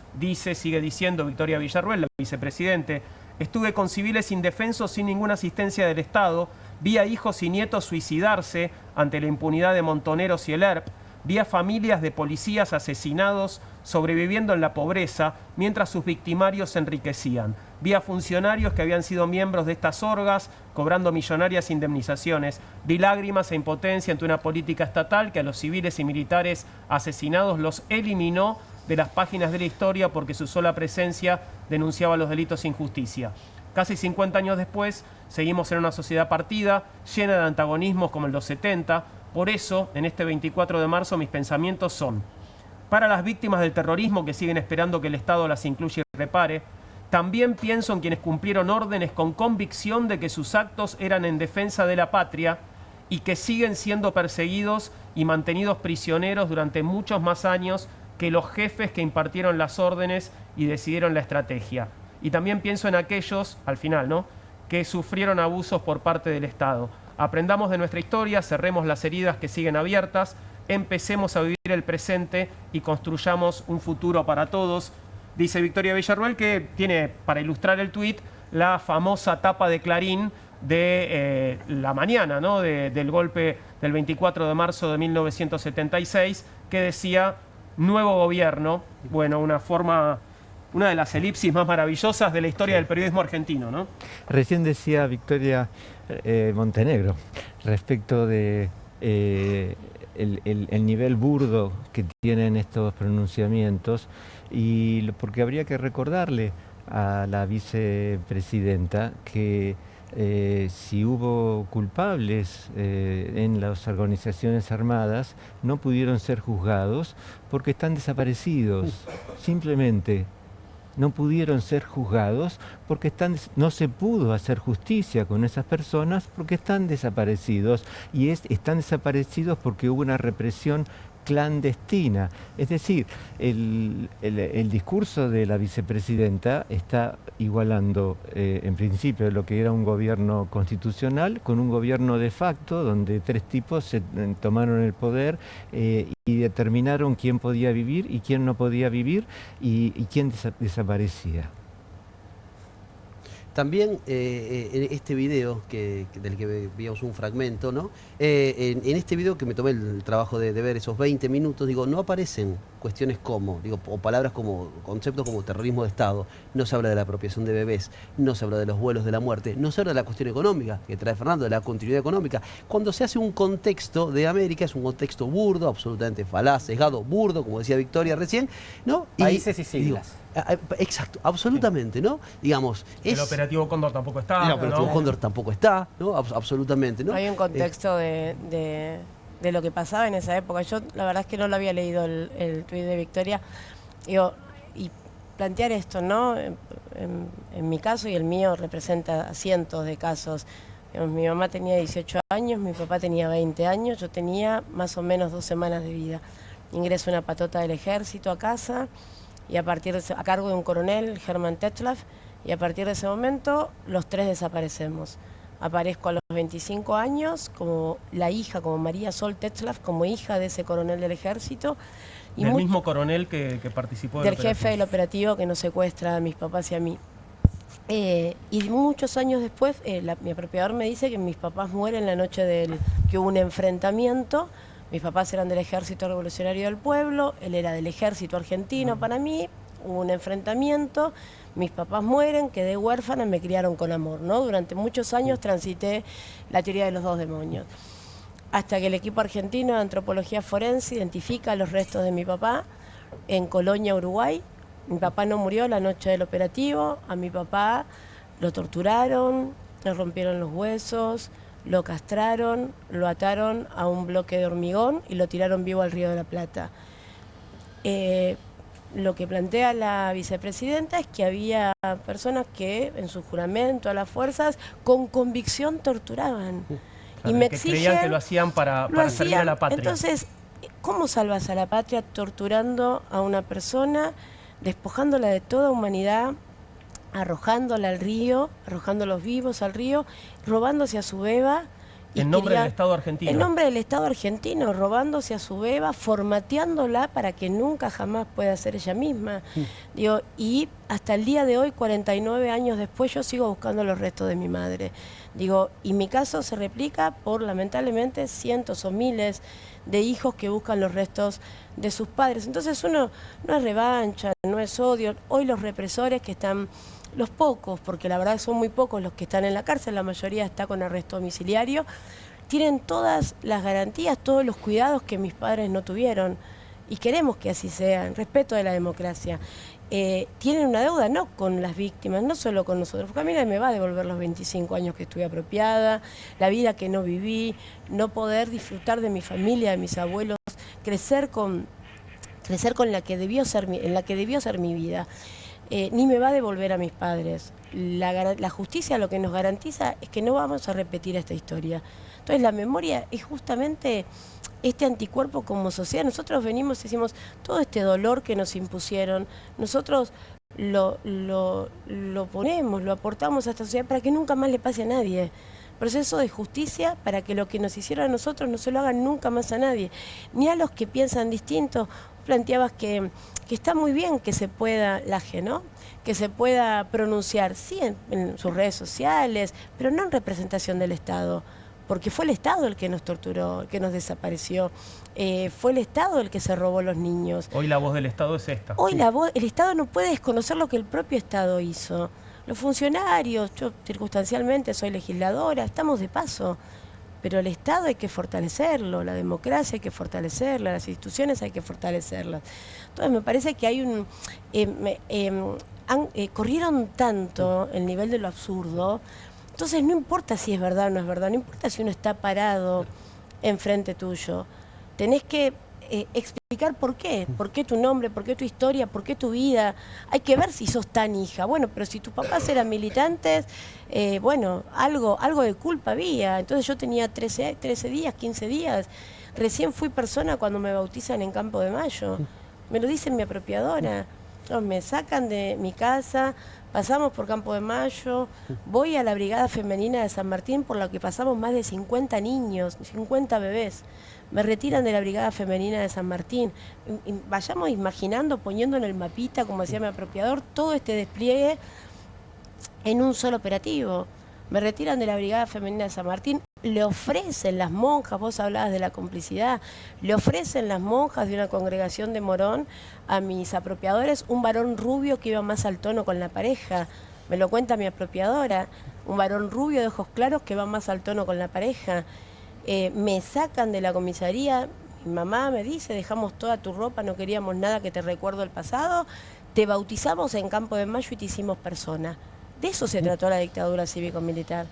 sigue diciendo Victoria Villarruel, la vicepresidente, estuve con civiles indefensos sin ninguna asistencia del Estado, vi a hijos y nietos suicidarse ante la impunidad de Montoneros y el ERP, vi a familias de policías asesinados sobreviviendo en la pobreza mientras sus victimarios se enriquecían. Vi a funcionarios que habían sido miembros de estas orgas cobrando millonarias indemnizaciones. Vi lágrimas e impotencia ante una política estatal que a los civiles y militares asesinados los eliminó de las páginas de la historia porque su sola presencia denunciaba los delitos sin justicia. Casi 50 años después, seguimos en una sociedad partida, llena de antagonismos como en los 70. Por eso, en este 24 de marzo, mis pensamientos son: para las víctimas del terrorismo que siguen esperando que el Estado las incluya y repare. También pienso en quienes cumplieron órdenes con convicción de que sus actos eran en defensa de la patria y que siguen siendo perseguidos y mantenidos prisioneros durante muchos más años que los jefes que impartieron las órdenes y decidieron la estrategia. Y también pienso en aquellos, al final, ¿no?, que sufrieron abusos por parte del Estado. Aprendamos de nuestra historia, cerremos las heridas que siguen abiertas, empecemos a vivir el presente y construyamos un futuro para todos. Dice Victoria Villarruel, que tiene, para ilustrar el tuit, la famosa tapa de Clarín de la mañana, ¿no?, del golpe del 24 de marzo de 1976, que decía: nuevo gobierno. Bueno, una de las elipsis más maravillosas de la historia del periodismo argentino, ¿no? Recién decía Victoria Montenegro respecto de el nivel burdo que tienen estos pronunciamientos, y porque habría que recordarle a la vicepresidenta que si hubo culpables en las organizaciones armadas, no pudieron ser juzgados porque están desaparecidos. Simplemente no pudieron ser juzgados porque no se pudo hacer justicia con esas personas porque están desaparecidos. Y están desaparecidos porque hubo una represión clandestina. Es decir, el discurso de la vicepresidenta está igualando en principio lo que era un gobierno constitucional con un gobierno de facto, donde tres tipos se tomaron el poder y determinaron quién podía vivir y quién no podía vivir y quién desaparecía. También en este video del que veíamos un fragmento, ¿no? En este video que me tomé el trabajo de ver esos 20 minutos, digo, no aparecen cuestiones como, o palabras como, conceptos como terrorismo de Estado, no se habla de la apropiación de bebés, no se habla de los vuelos de la muerte, no se habla de la cuestión económica que trae Fernando, de la continuidad económica. Cuando se hace un contexto de América, es un contexto burdo, absolutamente falaz, sesgado, burdo, como decía Victoria recién, ¿no? Países y siglas. Exacto, absolutamente, ¿no? Digamos, el operativo Cóndor tampoco está. El operativo Cóndor tampoco está, ¿no? Absolutamente, ¿no? Hay un contexto de lo que pasaba en esa época. Yo la verdad es que no lo había leído el tuit de Victoria. Digo, y plantear esto, ¿no? En mi caso y el mío representa cientos de casos Digamos, mi mamá tenía 18 años, mi papá tenía 20 años, yo tenía más o menos 2 semanas de vida. Ingreso una patota del ejército a casa y a cargo de un coronel, Hermann Tetzlaff, y a partir de ese momento los 3 desaparecemos. Aparezco a los 25 años como la hija, como María Sol Tetzlaff, como hija de ese coronel del ejército. Y del mismo coronel que participó del jefe del operativo que nos secuestra a mis papás y a mí. Y muchos años después, mi apropiador me dice que mis papás mueren la noche que hubo un enfrentamiento. Mis papás eran del Ejército Revolucionario del Pueblo, él era del Ejército Argentino para mí, hubo un enfrentamiento, mis papás mueren, quedé huérfana, me criaron con amor, ¿no? Durante muchos años transité la teoría de los 2 demonios. Hasta que el equipo argentino de antropología forense identifica los restos de mi papá en Colonia, Uruguay. Mi papá no murió la noche del operativo, a mi papá lo torturaron, le rompieron los huesos, lo castraron, lo ataron a un bloque de hormigón y lo tiraron vivo al Río de la Plata. Lo que plantea la vicepresidenta es que había personas que en su juramento a las fuerzas con convicción torturaban. Claro, y me que creían que lo hacían para servir a la patria. Entonces, ¿cómo salvas a la patria torturando a una persona, despojándola de toda humanidad, arrojándola al río, arrojándolos vivos al río, robándose a su beba? En nombre del Estado argentino. En nombre del Estado argentino, robándose a su beba, formateándola para que nunca jamás pueda ser ella misma. Digo, y hasta el día de hoy, 49 años después, yo sigo buscando los restos de mi madre. Digo, y mi caso se replica por, lamentablemente, cientos o miles de hijos que buscan los restos de sus padres. Entonces uno no es revancha, no es odio. Hoy los represores que están, los pocos, porque la verdad son muy pocos los que están en la cárcel, la mayoría está con arresto domiciliario, tienen todas las garantías, todos los cuidados que mis padres no tuvieron. Y queremos que así sea, en respeto de la democracia. Tienen una deuda no con las víctimas, no solo con nosotros, porque a mí nadie me va a devolver los 25 años que estuve apropiada, la vida que no viví, no poder disfrutar de mi familia, de mis abuelos, crecer con la que debió ser mi vida. Ni me va a devolver a mis padres. La justicia lo que nos garantiza es que no vamos a repetir esta historia. Entonces la memoria es justamente este anticuerpo como sociedad. Nosotros venimos y decimos, todo este dolor que nos impusieron, nosotros lo ponemos, lo aportamos a esta sociedad para que nunca más le pase a nadie. Proceso de justicia para que lo que nos hicieron a nosotros no se lo hagan nunca más a nadie, ni a los que piensan distinto. Planteabas que está muy bien que se pueda, ¿no? Que se pueda pronunciar, sí, en sus redes sociales, pero no en representación del Estado, porque fue el Estado el que nos torturó, el que nos desapareció, fue el Estado el que se robó los niños. Hoy la voz del Estado es esta. Hoy el Estado no puede desconocer lo que el propio Estado hizo. Los funcionarios, yo circunstancialmente soy legisladora, estamos de paso. Pero el Estado hay que fortalecerlo, la democracia hay que fortalecerla, las instituciones hay que fortalecerlas. Entonces me parece que hay corrieron tanto el nivel de lo absurdo, entonces no importa si es verdad o no es verdad, no importa si uno está parado enfrente tuyo, tenés que explicar por qué tu nombre, por qué tu historia, por qué tu vida. Hay que ver si sos tan hija. Bueno, pero si tus papás eran militantes, bueno, algo de culpa había. Entonces yo tenía 13 días, 15 días. Recién fui persona cuando me bautizan en Campo de Mayo. Me lo dice mi apropiadora. No, me sacan de mi casa, pasamos por Campo de Mayo, voy a la Brigada Femenina de San Martín, por la que pasamos más de 50 niños, 50 bebés. Me retiran de la Brigada Femenina de San Martín. Vayamos imaginando, poniendo en el mapita, como decía mi apropiador, todo este despliegue en un solo operativo. Me retiran de la Brigada Femenina de San Martín, le ofrecen las monjas, vos hablabas de la complicidad, le ofrecen las monjas de una congregación de Morón a mis apropiadores un varón rubio que iba más al tono con la pareja. Me lo cuenta mi apropiadora, un varón rubio de ojos claros que va más al tono con la pareja. Me sacan de la comisaría, mi mamá me dice, dejamos toda tu ropa, no queríamos nada que te recuerdo el pasado, te bautizamos en Campo de Mayo y te hicimos persona. De eso se trató la dictadura cívico-militar.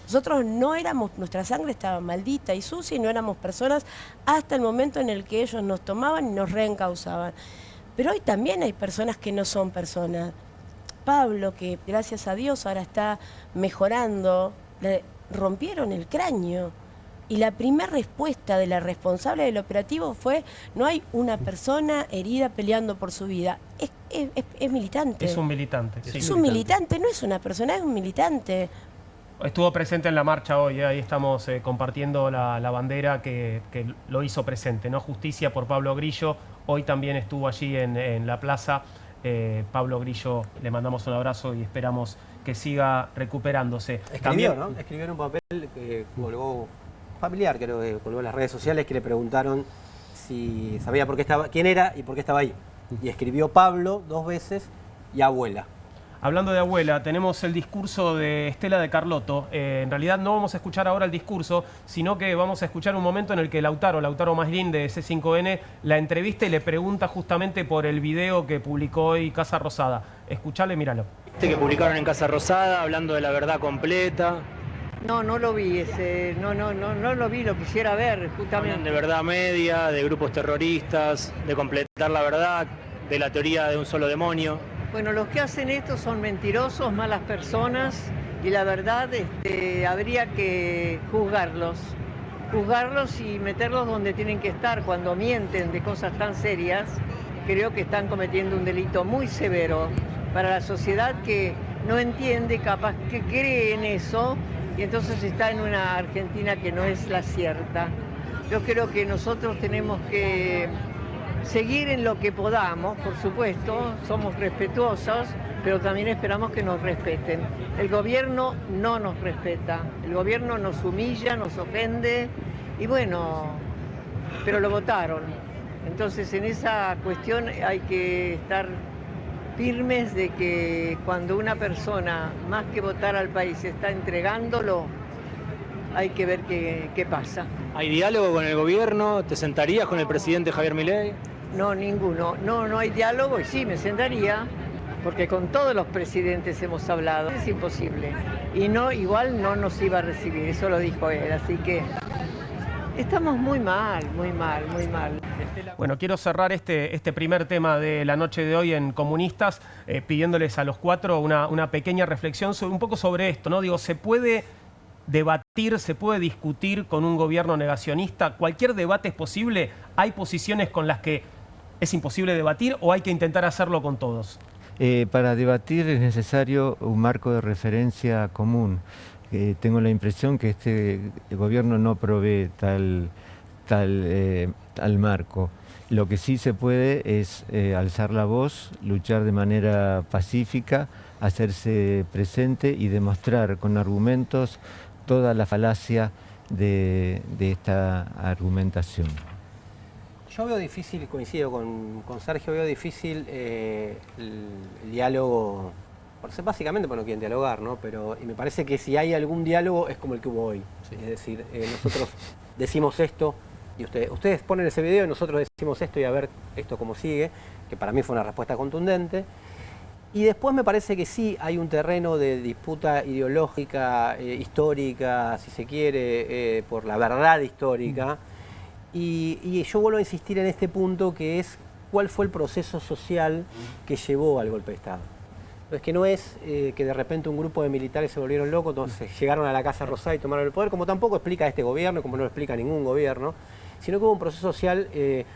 Nosotros no éramos, nuestra sangre estaba maldita y sucia y no éramos personas hasta el momento en el que ellos nos tomaban y nos reencausaban. Pero hoy también hay personas que no son personas. Pablo, que gracias a Dios ahora está mejorando, rompieron el cráneo. Y la primera respuesta de la responsable del operativo fue: no hay una persona herida peleando por su vida. Es militante. Es un militante. Sí. Es un militante, no es una persona, es un militante. Estuvo presente en la marcha hoy, ahí estamos compartiendo la bandera que lo hizo presente, ¿no? Justicia por Pablo Grillo. Hoy también estuvo allí en la plaza. Pablo Grillo, le mandamos un abrazo y esperamos que siga recuperándose. Escribió, También, ¿no? Escribió en un papel que colgó, familiar, creo que colgó en las redes sociales, que le preguntaron si sabía por qué estaba, quién era y por qué estaba ahí. Y escribió Pablo 2 veces y abuela. Hablando de abuela, tenemos el discurso de Estela de Carlotto. En realidad no vamos a escuchar ahora el discurso, sino que vamos a escuchar un momento en el que Lautaro Maslin de C5N la entrevista y le pregunta justamente por el video que publicó hoy Casa Rosada. Escuchale, míralo. Que publicaron en Casa Rosada, hablando de la verdad completa. No lo vi, no lo vi, lo quisiera ver, justamente. Hablan de verdad media, de grupos terroristas, de completar la verdad, de la teoría de un solo demonio. Bueno, los que hacen esto son mentirosos, malas personas, y la verdad habría que juzgarlos y meterlos donde tienen que estar. Cuando mienten de cosas tan serias, creo que están cometiendo un delito muy severo para la sociedad, que no entiende, capaz que cree en eso, y entonces está en una Argentina que no es la cierta. Yo creo que nosotros tenemos que seguir en lo que podamos, por supuesto, somos respetuosos, pero también esperamos que nos respeten. El gobierno no nos respeta, el gobierno nos humilla, nos ofende, y bueno, pero lo votaron. Entonces en esa cuestión hay que estar firmes de que cuando una persona, más que votar al país, está entregándolo, hay que ver qué pasa. ¿Hay diálogo con el gobierno? ¿Te sentarías con el presidente Javier Milei? No, ninguno. No hay diálogo, y sí, me sentaría, porque con todos los presidentes hemos hablado. Es imposible. Y igual no nos iba a recibir, eso lo dijo él, así que estamos muy mal. Bueno, quiero cerrar este primer tema de la noche de hoy en Comunistas, pidiéndoles a los 4 una pequeña reflexión un poco sobre esto, ¿no? Digo, ¿se puede debatir, se puede discutir con un gobierno negacionista? ¿Cualquier debate es posible? ¿Hay posiciones con las que es imposible debatir o hay que intentar hacerlo con todos? Para debatir es necesario un marco de referencia común. Tengo la impresión que este gobierno no provee tal marco. Lo que sí se puede es alzar la voz, luchar de manera pacífica, hacerse presente y demostrar con argumentos toda la falacia de esta argumentación. Yo veo difícil, coincido con Sergio, veo difícil el diálogo, básicamente porque no quieren dialogar, ¿no? Y me parece que si hay algún diálogo es como el que hubo hoy. Sí. Es decir, nosotros decimos esto y ustedes ponen ese video y nosotros decimos esto y a ver esto cómo sigue, que para mí fue una respuesta contundente. Y después me parece que sí hay un terreno de disputa ideológica, histórica, si se quiere, por la verdad histórica. Y yo vuelvo a insistir en este punto, que es cuál fue el proceso social que llevó al golpe de Estado. Es que no es que de repente un grupo de militares se volvieron locos, entonces llegaron a la Casa Rosada y tomaron el poder, como tampoco explica este gobierno, como no lo explica ningún gobierno, sino que hubo un proceso social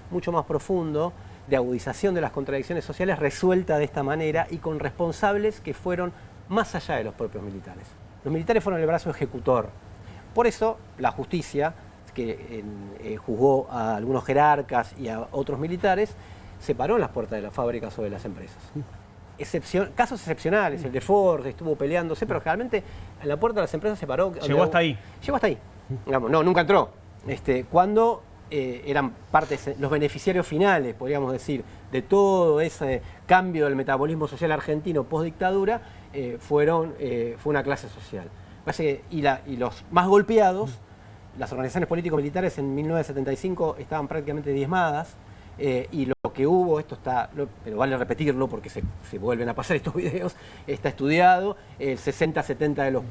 mucho más profundo, de agudización de las contradicciones sociales, resuelta de esta manera y con responsables que fueron más allá de los propios militares. Los militares fueron el brazo ejecutor. Por eso la justicia, que juzgó a algunos jerarcas y a otros militares, se paró en las puertas de las fábricas o de las empresas. Casos excepcionales, el de Ford estuvo peleándose, pero realmente en la puerta de las empresas se paró. Llegó hasta ahí. Llegó hasta ahí. Digamos, no, nunca entró. Cuando eran los beneficiarios finales, podríamos decir, de todo ese cambio del metabolismo social argentino post-dictadura, fue una clase social. Y los más golpeados, las organizaciones político-militares en 1975 estaban prácticamente diezmadas, y lo que hubo, pero vale repetirlo porque se vuelven a pasar estos videos, está estudiado, el 60-70%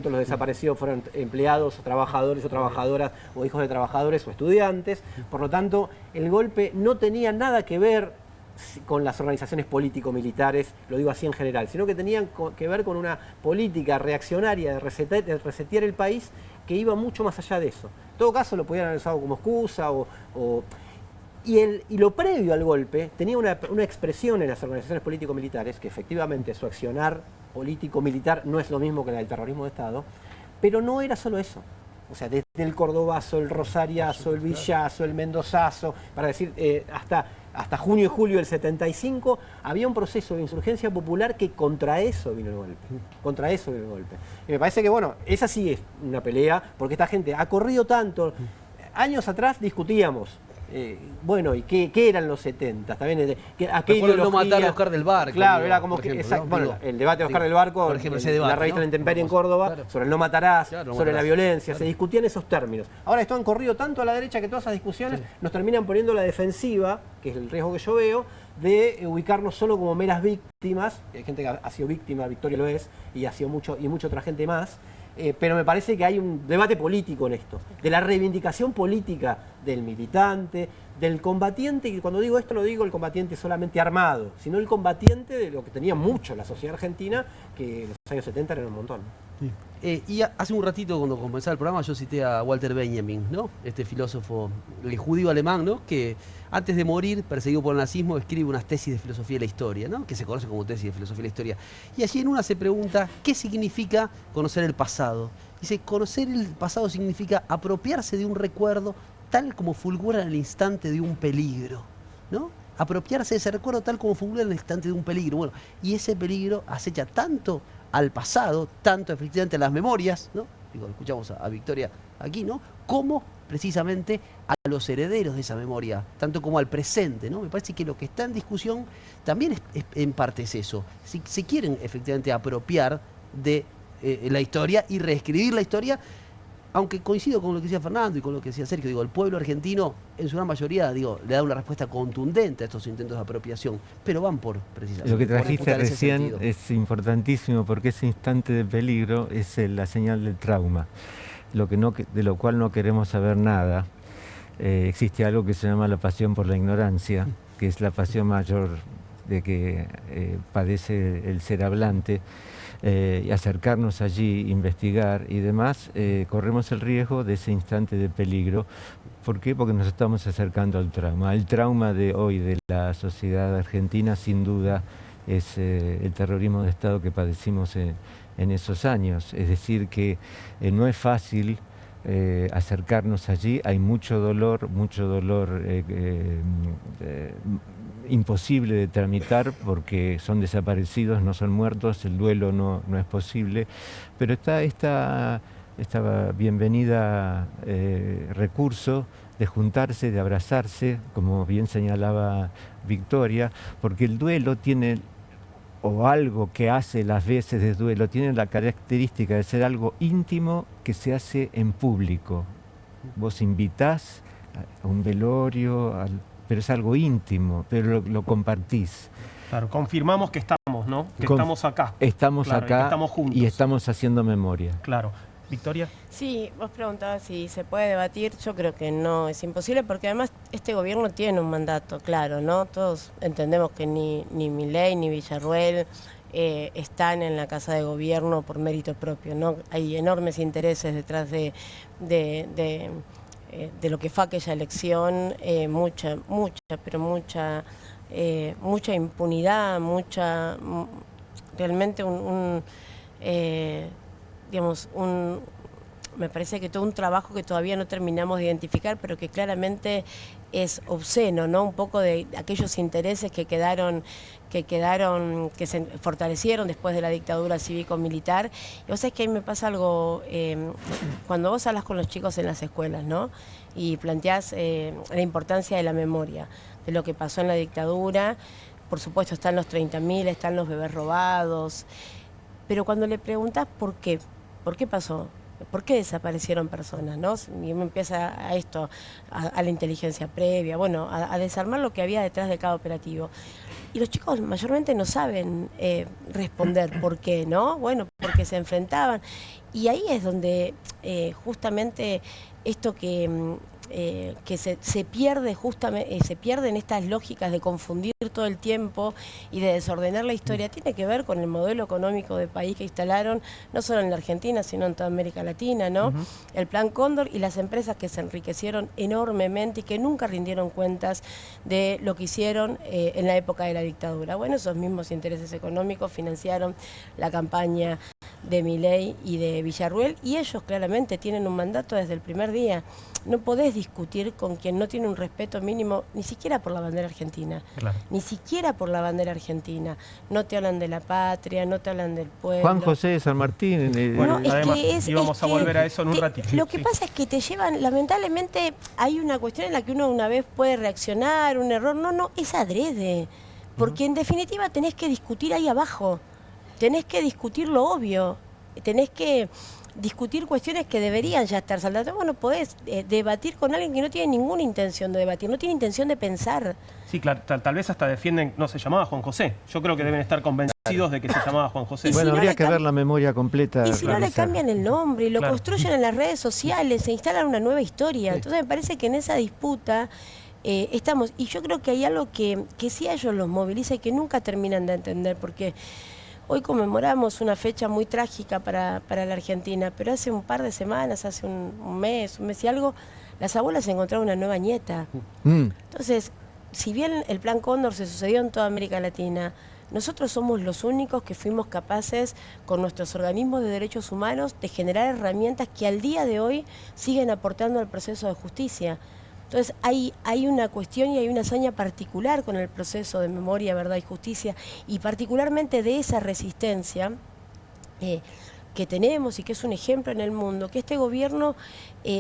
de los desaparecidos fueron empleados o trabajadores o trabajadoras o hijos de trabajadores o estudiantes. Por lo tanto, el golpe no tenía nada que ver con las organizaciones político-militares, lo digo así en general, sino que tenían que ver con una política reaccionaria de resetear el país que iba mucho más allá de eso. En todo caso lo podían haber usado como excusa y lo previo al golpe tenía una expresión en las organizaciones político-militares, que efectivamente su accionar político-militar no es lo mismo que la del terrorismo de Estado, pero no era solo eso. O sea, desde el cordobazo, el rosariazo, el villazo, el mendozazo, para decir, hasta junio y julio del 75, había un proceso de insurgencia popular que contra eso vino el golpe. Y me parece que, bueno, esa sí es una pelea, porque esta gente ha corrido tanto. Años atrás discutíamos, bueno, ¿y qué eran los 70? También, ¿a qué ideología? No matar a Oscar del Barco. Claro, era como que, bueno, el debate de Oscar del Barco, por ejemplo, la revista La Intemperie en Córdoba, claro, sobre el no matarás, claro, sobre la violencia, se discutían esos términos. Ahora esto han corrido tanto a la derecha que todas esas discusiones nos terminan poniendo la defensiva, que es el riesgo que yo veo, de ubicarnos solo como meras víctimas. Hay gente que ha sido víctima, Victoria lo es, y ha sido mucha otra gente más. Pero me parece que hay un debate político en esto, de la reivindicación política del militante, del combatiente, y cuando digo esto no digo el combatiente solamente armado, sino el combatiente de lo que tenía mucho la sociedad argentina, que en los años 70 eran un montón. Sí. Y hace un ratito, cuando comenzaba el programa, yo cité a Walter Benjamin, ¿no? Este filósofo judío alemán, ¿no? Que antes de morir, perseguido por el nazismo, escribe unas tesis de filosofía de la historia, ¿no? Que se conoce como tesis de filosofía de la historia. Y allí en una se pregunta, ¿qué significa conocer el pasado? Dice, conocer el pasado significa apropiarse de un recuerdo tal como fulgura en el instante de un peligro, ¿no? Apropiarse de ese recuerdo tal como fulgura en el instante de un peligro. Bueno, y ese peligro acecha tanto al pasado, tanto efectivamente a las memorias, ¿no? Digo, escuchamos a Victoria aquí, ¿no? Como precisamente a los herederos de esa memoria, tanto como al presente, ¿no? Me parece que lo que está en discusión también en parte es eso. Si se quieren efectivamente apropiar de la historia y reescribir la historia, aunque coincido con lo que decía Fernando y con lo que decía Sergio, digo, el pueblo argentino en su gran mayoría, digo, le da una respuesta contundente a estos intentos de apropiación, pero van por precisamente. Lo que trajiste recién sentido. Es importantísimo, porque ese instante de peligro es la señal del trauma, de lo cual no queremos saber nada. Existe algo que se llama la pasión por la ignorancia, que es la pasión mayor de que padece el ser hablante. Y acercarnos allí, investigar y demás, corremos el riesgo de ese instante de peligro. ¿Por qué? Porque nos estamos acercando al trauma. El trauma de hoy de la sociedad argentina, sin duda, es el terrorismo de Estado que padecimos en esos años. Es decir, que no es fácil acercarnos allí, hay mucho dolor imposible de tramitar, porque son desaparecidos, no son muertos, el duelo no es posible, pero está esta bienvenida recurso de juntarse, de abrazarse, como bien señalaba Victoria, porque el duelo tiene, o algo que hace las veces de duelo, tiene la característica de ser algo íntimo que se hace en público. Vos invitás a un velorio, pero es algo íntimo, pero lo compartís. Claro, confirmamos que estamos, ¿no? Que estamos acá. Estamos claro, acá que estamos juntos. Y estamos haciendo memoria. Claro. ¿Victoria? Sí, vos preguntabas si se puede debatir. Yo creo que no, es imposible, porque además este gobierno tiene un mandato claro, ¿no? Todos entendemos que ni Milei ni Villarruel están en la Casa de Gobierno por mérito propio, ¿no? Hay enormes intereses detrás de lo que fue aquella elección, mucha impunidad, realmente me parece que todo un trabajo que todavía no terminamos de identificar, pero que claramente es obsceno, ¿no? Un poco de aquellos intereses que se fortalecieron después de la dictadura cívico-militar. Y vos sabés que a mí me pasa algo, cuando vos hablas con los chicos en las escuelas, ¿no? Y planteás la importancia de la memoria, de lo que pasó en la dictadura. Por supuesto están los 30.000, están los bebés robados, pero cuando le preguntás por qué pasó, ¿por qué desaparecieron personas? ¿No? Y me empieza a la inteligencia previa, bueno, a desarmar lo que había detrás de cada operativo. Y los chicos mayormente no saben responder por qué, ¿no? Bueno, porque se enfrentaban. Y ahí es donde justamente esto que que se pierde justamente, se pierden estas lógicas de confundir todo el tiempo y de desordenar la historia, tiene que ver con el modelo económico de país que instalaron, no solo en la Argentina, sino en toda América Latina, ¿no? El Plan Cóndor y las empresas que se enriquecieron enormemente y que nunca rindieron cuentas de lo que hicieron en la época de la dictadura. Bueno, esos mismos intereses económicos financiaron la campaña de Milei y de Villarruel, y ellos claramente tienen un mandato desde el primer día. No podés discutir con quien no tiene un respeto mínimo, ni siquiera por la bandera argentina, ni siquiera por la bandera argentina. No te hablan de la patria, no te hablan del pueblo. Juan José de San Martín. Bueno, no, además, íbamos a volver a eso en un ratito. Lo que pasa es que te llevan, lamentablemente, hay una cuestión en la que uno una vez puede reaccionar, un error, no, es adrede. Porque en definitiva tenés que discutir ahí abajo. Tenés que discutir lo obvio, tenés que discutir cuestiones que deberían ya estar saldadas. Bueno, podés debatir con alguien que no tiene ninguna intención de debatir, no tiene intención de pensar. Sí, claro, tal vez hasta defienden, no se llamaba Juan José. Yo creo que deben estar convencidos de que se llamaba Juan José. Bueno, habría que ver la memoria completa. Y si no le cambian el nombre y lo construyen en las redes sociales, se instalan una nueva historia. Entonces me parece que en esa disputa estamos. Y yo creo que hay algo que sí a ellos los moviliza y que nunca terminan de entender, porque hoy conmemoramos una fecha muy trágica para la Argentina, pero hace un par de semanas, hace un mes y algo, las abuelas encontraron una nueva nieta. Entonces, si bien el Plan Cóndor se sucedió en toda América Latina, nosotros somos los únicos que fuimos capaces, con nuestros organismos de derechos humanos, de generar herramientas que al día de hoy siguen aportando al proceso de justicia. Entonces hay una cuestión y hay una hazaña particular con el proceso de memoria, verdad y justicia, y particularmente de esa resistencia que tenemos y que es un ejemplo en el mundo, que este gobierno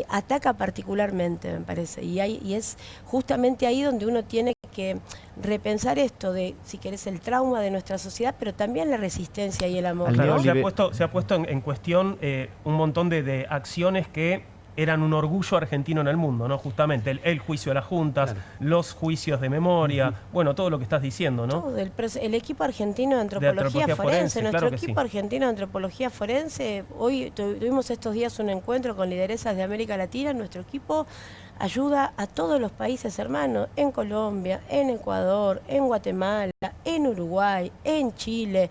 ataca particularmente, me parece, y es justamente ahí donde uno tiene que repensar esto de, si querés, el trauma de nuestra sociedad, pero también la resistencia y el amor. Claro, se ha puesto en cuestión un montón de acciones que eran un orgullo argentino en el mundo, ¿no? Justamente el juicio de las juntas, los juicios de memoria, bueno, todo lo que estás diciendo, ¿no? Todo, el equipo argentino de antropología forense, nuestro equipo argentino de antropología forense, hoy tuvimos estos días un encuentro con lideresas de América Latina, nuestro equipo ayuda a todos los países hermanos, en Colombia, en Ecuador, en Guatemala, en Uruguay, en Chile.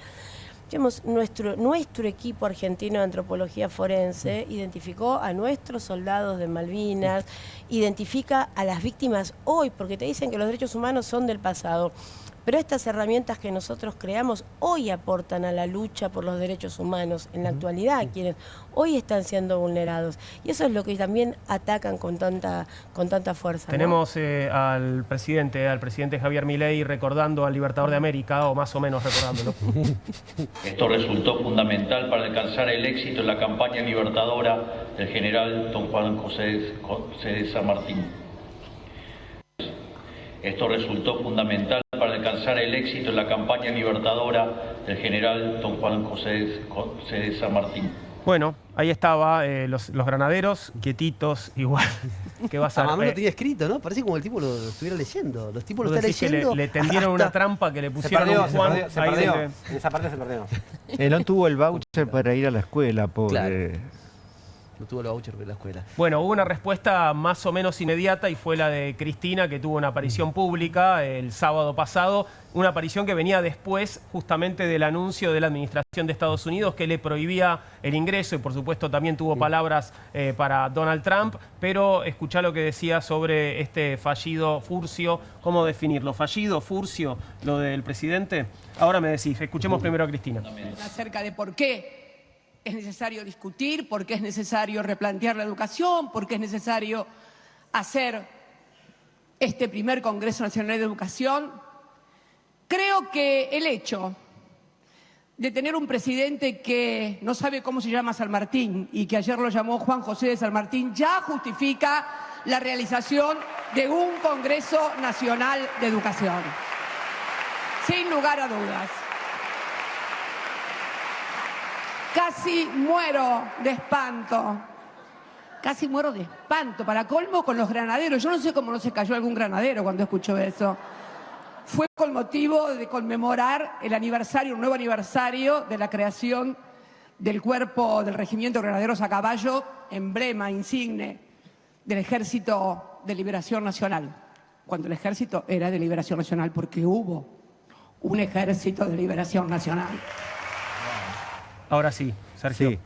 Nuestro equipo argentino de antropología forense identificó a nuestros soldados de Malvinas, identifica a las víctimas hoy, porque te dicen que los derechos humanos son del pasado. Pero estas herramientas que nosotros creamos hoy aportan a la lucha por los derechos humanos en la actualidad, quienes hoy están siendo vulnerados. Y eso es lo que también atacan con tanta fuerza. Tenemos al presidente Javier Milei recordando al Libertador de América, o más o menos recordándolo. Esto resultó fundamental para alcanzar el éxito en la campaña libertadora del general don Juan José de San Martín. Esto resultó fundamental para alcanzar el éxito en la campaña libertadora del general don Juan José de San Martín. Bueno, ahí estaba los granaderos, quietitos, igual. ¿Qué vas a Mamá lo tenía escrito, ¿no? Parece como el tipo lo estuviera leyendo. Los tipos lo están leyendo. Le tendieron una trampa que le pusieron a Juan. Se perdió. En esa parte se perdió. Él no tuvo el voucher para ir a la escuela, pobre. Claro. No tuvo el voucher de la escuela. Bueno, hubo una respuesta más o menos inmediata y fue la de Cristina, que tuvo una aparición pública el sábado pasado. Una aparición que venía después justamente del anuncio de la administración de Estados Unidos que le prohibía el ingreso y por supuesto también tuvo palabras para Donald Trump. Pero escuchá lo que decía sobre este fallido furcio. ¿Cómo definirlo? ¿Fallido, furcio, lo del presidente? Ahora me decís, escuchemos primero a Cristina. Acerca de por qué es necesario discutir, por qué es necesario replantear la educación, por qué es necesario hacer este primer Congreso Nacional de Educación. Creo que el hecho de tener un presidente que no sabe cómo se llama San Martín y que ayer lo llamó Juan José de San Martín ya justifica la realización de un Congreso Nacional de Educación. Sin lugar a dudas. Casi muero de espanto. Casi muero de espanto. Para colmo con los granaderos. Yo no sé cómo no se cayó algún granadero cuando escuchó eso. Fue con motivo de conmemorar el aniversario, un nuevo aniversario de la creación del cuerpo del Regimiento de Granaderos a Caballo, emblema, insigne del Ejército de Liberación Nacional, cuando el Ejército era de Liberación Nacional, porque hubo un Ejército de Liberación Nacional. Ahora sí, Sergio. Sí.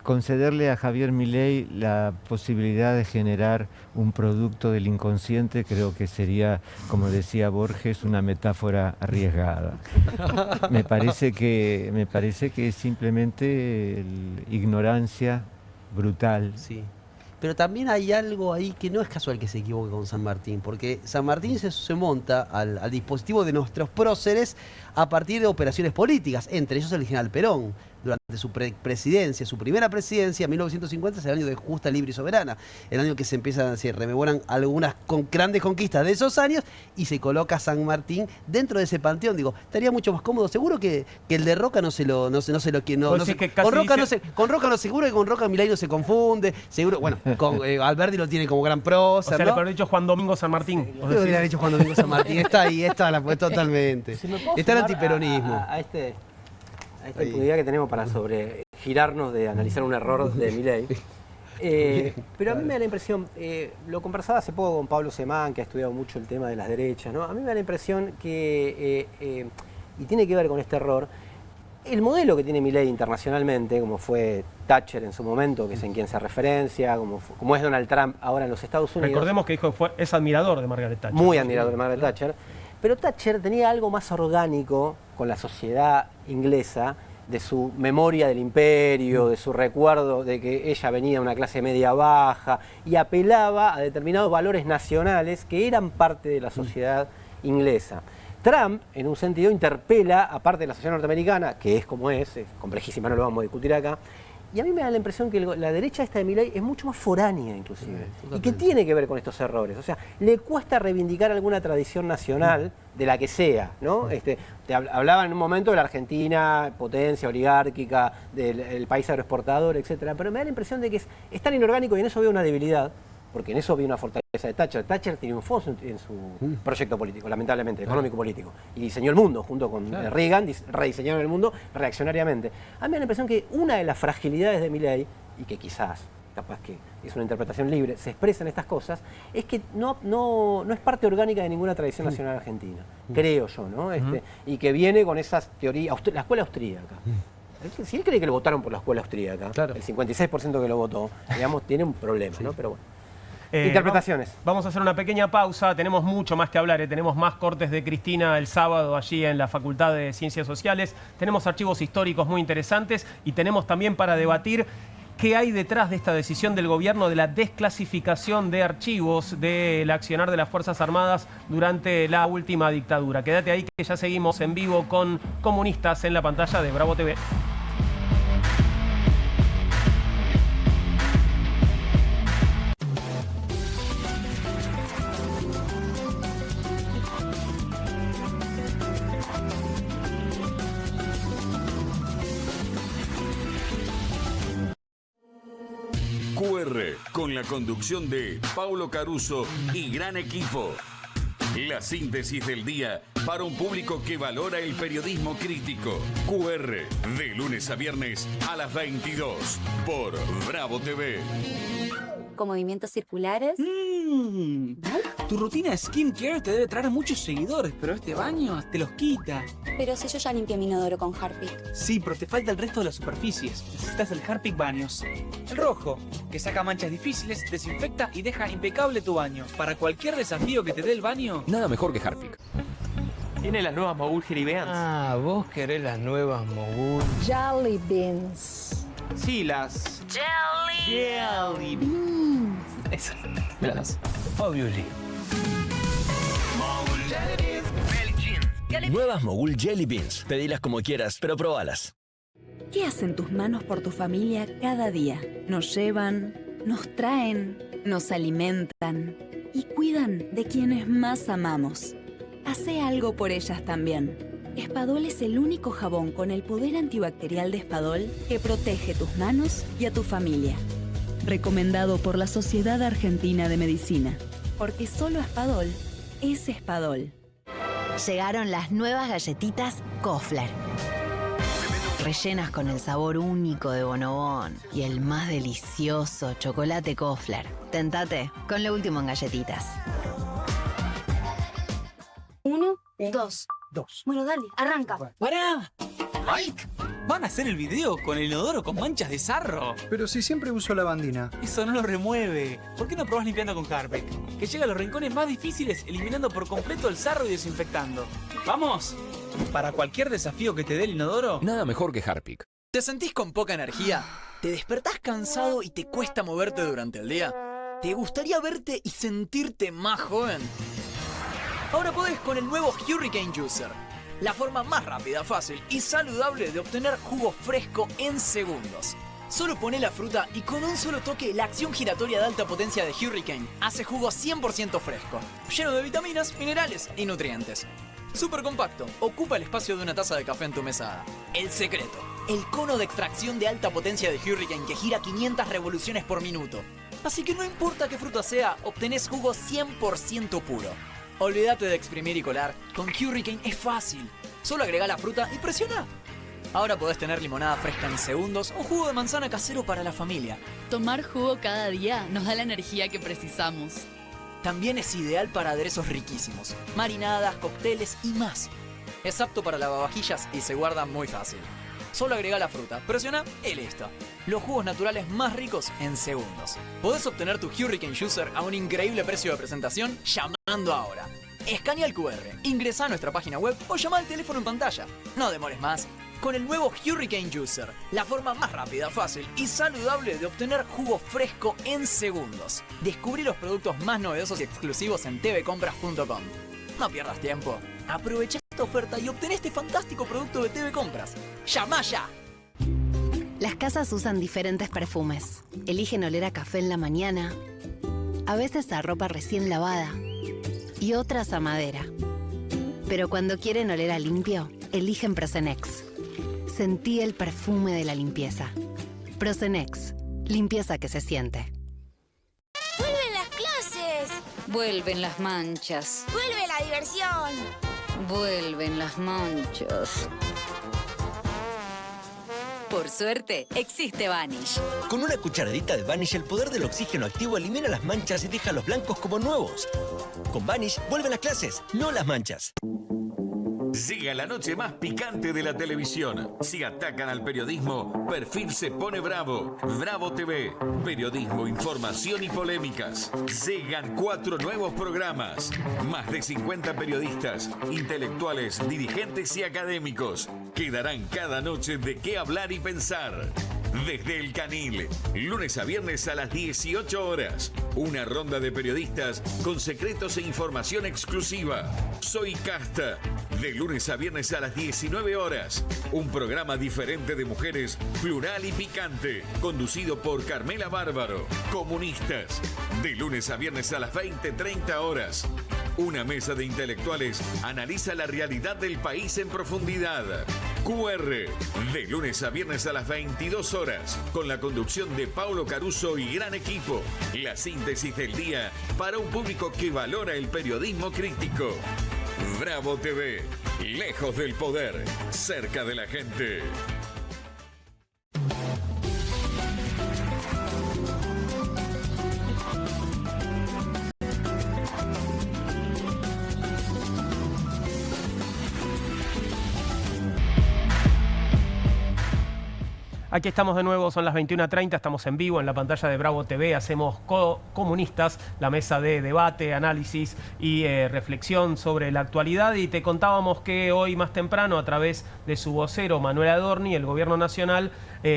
Concederle a Javier Milei la posibilidad de generar un producto del inconsciente creo que sería, como decía Borges, una metáfora arriesgada. Me parece que es simplemente ignorancia brutal. Sí. Pero también hay algo ahí que no es casual que se equivoque con San Martín, porque San Martín se monta al dispositivo de nuestros próceres a partir de operaciones políticas, entre ellos el general Perón. Durante su presidencia, su primera presidencia, 1950, es el año de justa, libre y soberana. El año que se rememoran algunas grandes conquistas de esos años y se coloca San Martín dentro de ese panteón. Digo, estaría mucho más cómodo. Seguro que el de Roca no se lo quiere. Con Roca seguro que con Roca Milei no se confunde. Seguro, bueno, con Alberti lo tiene como gran prócer. O sea, ¿no? le habrá dicho Juan Domingo San Martín. Yo le hubiera dicho Juan Domingo San Martín. Está ahí, totalmente. Si me puedo Está el sumar antiperonismo. A esta impunidad que tenemos para girarnos de analizar un error de Milei. Pero a mí me da la impresión, lo conversaba hace poco con Pablo Semán, que ha estudiado mucho el tema de las derechas, ¿no? A mí me da la impresión que, y tiene que ver con este error, el modelo que tiene Milei internacionalmente, como fue Thatcher en su momento, que es en quien se referencia, como es Donald Trump ahora en los Estados Unidos. Recordemos que dijo que es admirador de Margaret Thatcher. Muy admirador de Margaret Thatcher. Pero Thatcher tenía algo más orgánico con la sociedad inglesa, de su memoria del imperio, de su recuerdo de que ella venía de una clase media baja y apelaba a determinados valores nacionales que eran parte de la sociedad inglesa. Trump, en un sentido, interpela a parte de la sociedad norteamericana, que es como es complejísima, no lo vamos a discutir acá. Y a mí me da la impresión que la derecha esta de Milei es mucho más foránea, inclusive. Y que tiene que ver con estos errores. O sea, le cuesta reivindicar alguna tradición nacional, de la que sea, ¿no? Te hablaba en un momento de la Argentina, potencia oligárquica, del país agroexportador, etcétera. Pero me da la impresión de que es tan inorgánico y en eso veo una debilidad, porque en eso vi una fortaleza de Thatcher. Thatcher triunfó en su proyecto político, lamentablemente, económico-político. Y diseñó el mundo, junto con Reagan, rediseñaron el mundo reaccionariamente. A mí me da la impresión que una de las fragilidades de Milei, y que quizás, capaz que es una interpretación libre, se expresa en estas cosas, es que no es parte orgánica de ninguna tradición nacional argentina, creo yo, ¿no? Y que viene con esas teorías, la escuela austríaca. Si él cree que lo votaron por la escuela austríaca, el 56% que lo votó, digamos, tiene un problema, ¿no? Pero bueno. Interpretaciones. Vamos a hacer una pequeña pausa, tenemos mucho más que hablar, tenemos más cortes de Cristina el sábado allí en la Facultad de Ciencias Sociales, tenemos archivos históricos muy interesantes y tenemos también para debatir qué hay detrás de esta decisión del gobierno de la desclasificación de archivos del accionar de las Fuerzas Armadas durante la última dictadura. Quédate ahí que ya seguimos en vivo con Comunistas en la pantalla de Bravo TV. QR, con la conducción de Paulo Caruso y gran equipo. La síntesis del día para un público que valora el periodismo crítico. QR, de lunes a viernes a las 22 por Bravo TV. Con movimientos circulares. Tu rutina de skincare te debe traer muchos seguidores, pero este baño te los quita. Pero si yo ya limpié mi inodoro con Harpic. Sí, pero te falta el resto de las superficies. Necesitas el Harpic Baños. El rojo, que saca manchas difíciles, desinfecta y deja impecable tu baño. Para cualquier desafío que te dé el baño, nada mejor que Harpic. Tiene las nuevas Mogul Jelly Beans. Ah, vos querés las nuevas Mogul. Jelly Beans. Sí, las... Jelly Beans. Esas. Me las das. Obviously. Nuevas Mogul Jelly Beans. Pedilas como quieras, pero probalas. ¿Qué hacen tus manos por tu familia cada día? Nos llevan, nos traen, nos alimentan y cuidan de quienes más amamos. Hacé algo por ellas también. Espadol es el único jabón con el poder antibacterial de Espadol que protege tus manos y a tu familia. Recomendado por la Sociedad Argentina de Medicina. Porque solo Espadol es Espadol. Llegaron las nuevas galletitas Kofler. rellenas con el sabor único de Bonobón y el más delicioso chocolate Kofler. Tentate con lo último en galletitas. 1, 2. Bueno, dale, arranca. ¡Pará! ¡Mike! ¿Van a hacer el video con el inodoro con manchas de sarro? Pero si siempre uso lavandina. Eso no lo remueve. ¿Por qué no probás limpiando con Harpic? Que llega a los rincones más difíciles eliminando por completo el sarro y desinfectando. ¡Vamos! Para cualquier desafío que te dé el inodoro... Nada mejor que Harpic. ¿Te sentís con poca energía? ¿Te despertás cansado y te cuesta moverte durante el día? ¿Te gustaría verte y sentirte más joven? Ahora podés con el nuevo Hurricane Juicer. La forma más rápida, fácil y saludable de obtener jugo fresco en segundos. Solo poné la fruta y con un solo toque la acción giratoria de alta potencia de Hurricane hace jugo 100% fresco, lleno de vitaminas, minerales y nutrientes. Súper compacto, ocupa el espacio de una taza de café en tu mesada. El secreto, el cono de extracción de alta potencia de Hurricane que gira 500 revoluciones por minuto. Así que no importa qué fruta sea, obtenés jugo 100% puro. Olvídate de exprimir y colar, con Hurricane es fácil. Solo agrega la fruta y presiona. Ahora podés tener limonada fresca en segundos o jugo de manzana casero para la familia. Tomar jugo cada día nos da la energía que precisamos. También es ideal para aderezos riquísimos, marinadas, cócteles y más. Es apto para lavavajillas y se guarda muy fácil. Solo agrega la fruta, presiona y listo. Los jugos naturales más ricos en segundos. Podés obtener tu Hurricane Juicer a un increíble precio de presentación llamando ahora. Escanea el QR, ingresa a nuestra página web o llama al teléfono en pantalla. No demores más. Con el nuevo Hurricane Juicer, la forma más rápida, fácil y saludable de obtener jugo fresco en segundos. Descubrí los productos más novedosos y exclusivos en tvcompras.com. No pierdas tiempo. Aprovecha esta oferta y obtén este fantástico producto de TV Compras. ¡Llama ya! Las casas usan diferentes perfumes. Eligen oler a café en la mañana, a veces a ropa recién lavada y otras a madera. Pero cuando quieren oler a limpio, eligen Prosenex. Sentí el perfume de la limpieza. Prosenex, limpieza que se siente. ¡Vuelven las clases! Vuelven las manchas. ¡Vuelve la diversión! Vuelven las manchas. Por suerte, existe Vanish. Con una cucharadita de Vanish, el poder del oxígeno activo elimina las manchas y deja los blancos como nuevos. Con Vanish, vuelven las clases, no las manchas. Llega la noche más picante de la televisión. Si atacan al periodismo, Perfil se pone bravo. Bravo TV. Periodismo, información y polémicas. Llegan 4 nuevos programas. Más de 50 periodistas, intelectuales, dirigentes y académicos que darán cada noche de qué hablar y pensar. Desde El Canil, lunes a viernes a las 18 horas. Una ronda de periodistas con secretos e información exclusiva. Soy Casta. De lunes a viernes a las 19 horas. Un programa diferente de mujeres, plural y picante. Conducido por Carmela Bárbaro. Comunistas. De lunes a viernes a las 20:30 horas. Una mesa de intelectuales analiza la realidad del país en profundidad. QR, de lunes a viernes a las 22 horas, con la conducción de Paulo Caruso y gran equipo. La síntesis del día para un público que valora el periodismo crítico. Bravo TV, lejos del poder, cerca de la gente. Aquí estamos de nuevo, son las 21:30, estamos en vivo en la pantalla de Bravo TV, hacemos Comunistas, la mesa de debate, análisis y reflexión sobre la actualidad, y te contábamos que hoy más temprano, a través de su vocero Manuel Adorni, el gobierno nacional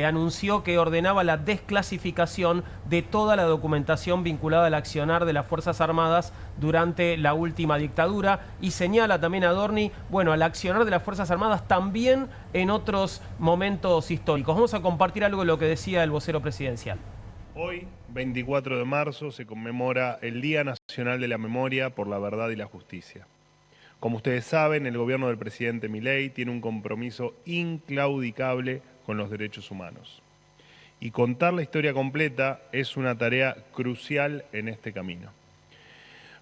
anunció que ordenaba la desclasificación de toda la documentación vinculada al accionar de las Fuerzas Armadas durante la última dictadura, y señala también Adorni, bueno, al accionar de las Fuerzas Armadas también en otros momentos históricos. Vamos a compartir algo de lo que decía el vocero presidencial. Hoy, 24 de marzo, se conmemora el Día Nacional de la Memoria por la Verdad y la Justicia. Como ustedes saben, el gobierno del presidente Milei tiene un compromiso inclaudicable con los derechos humanos. Y contar la historia completa es una tarea crucial en este camino.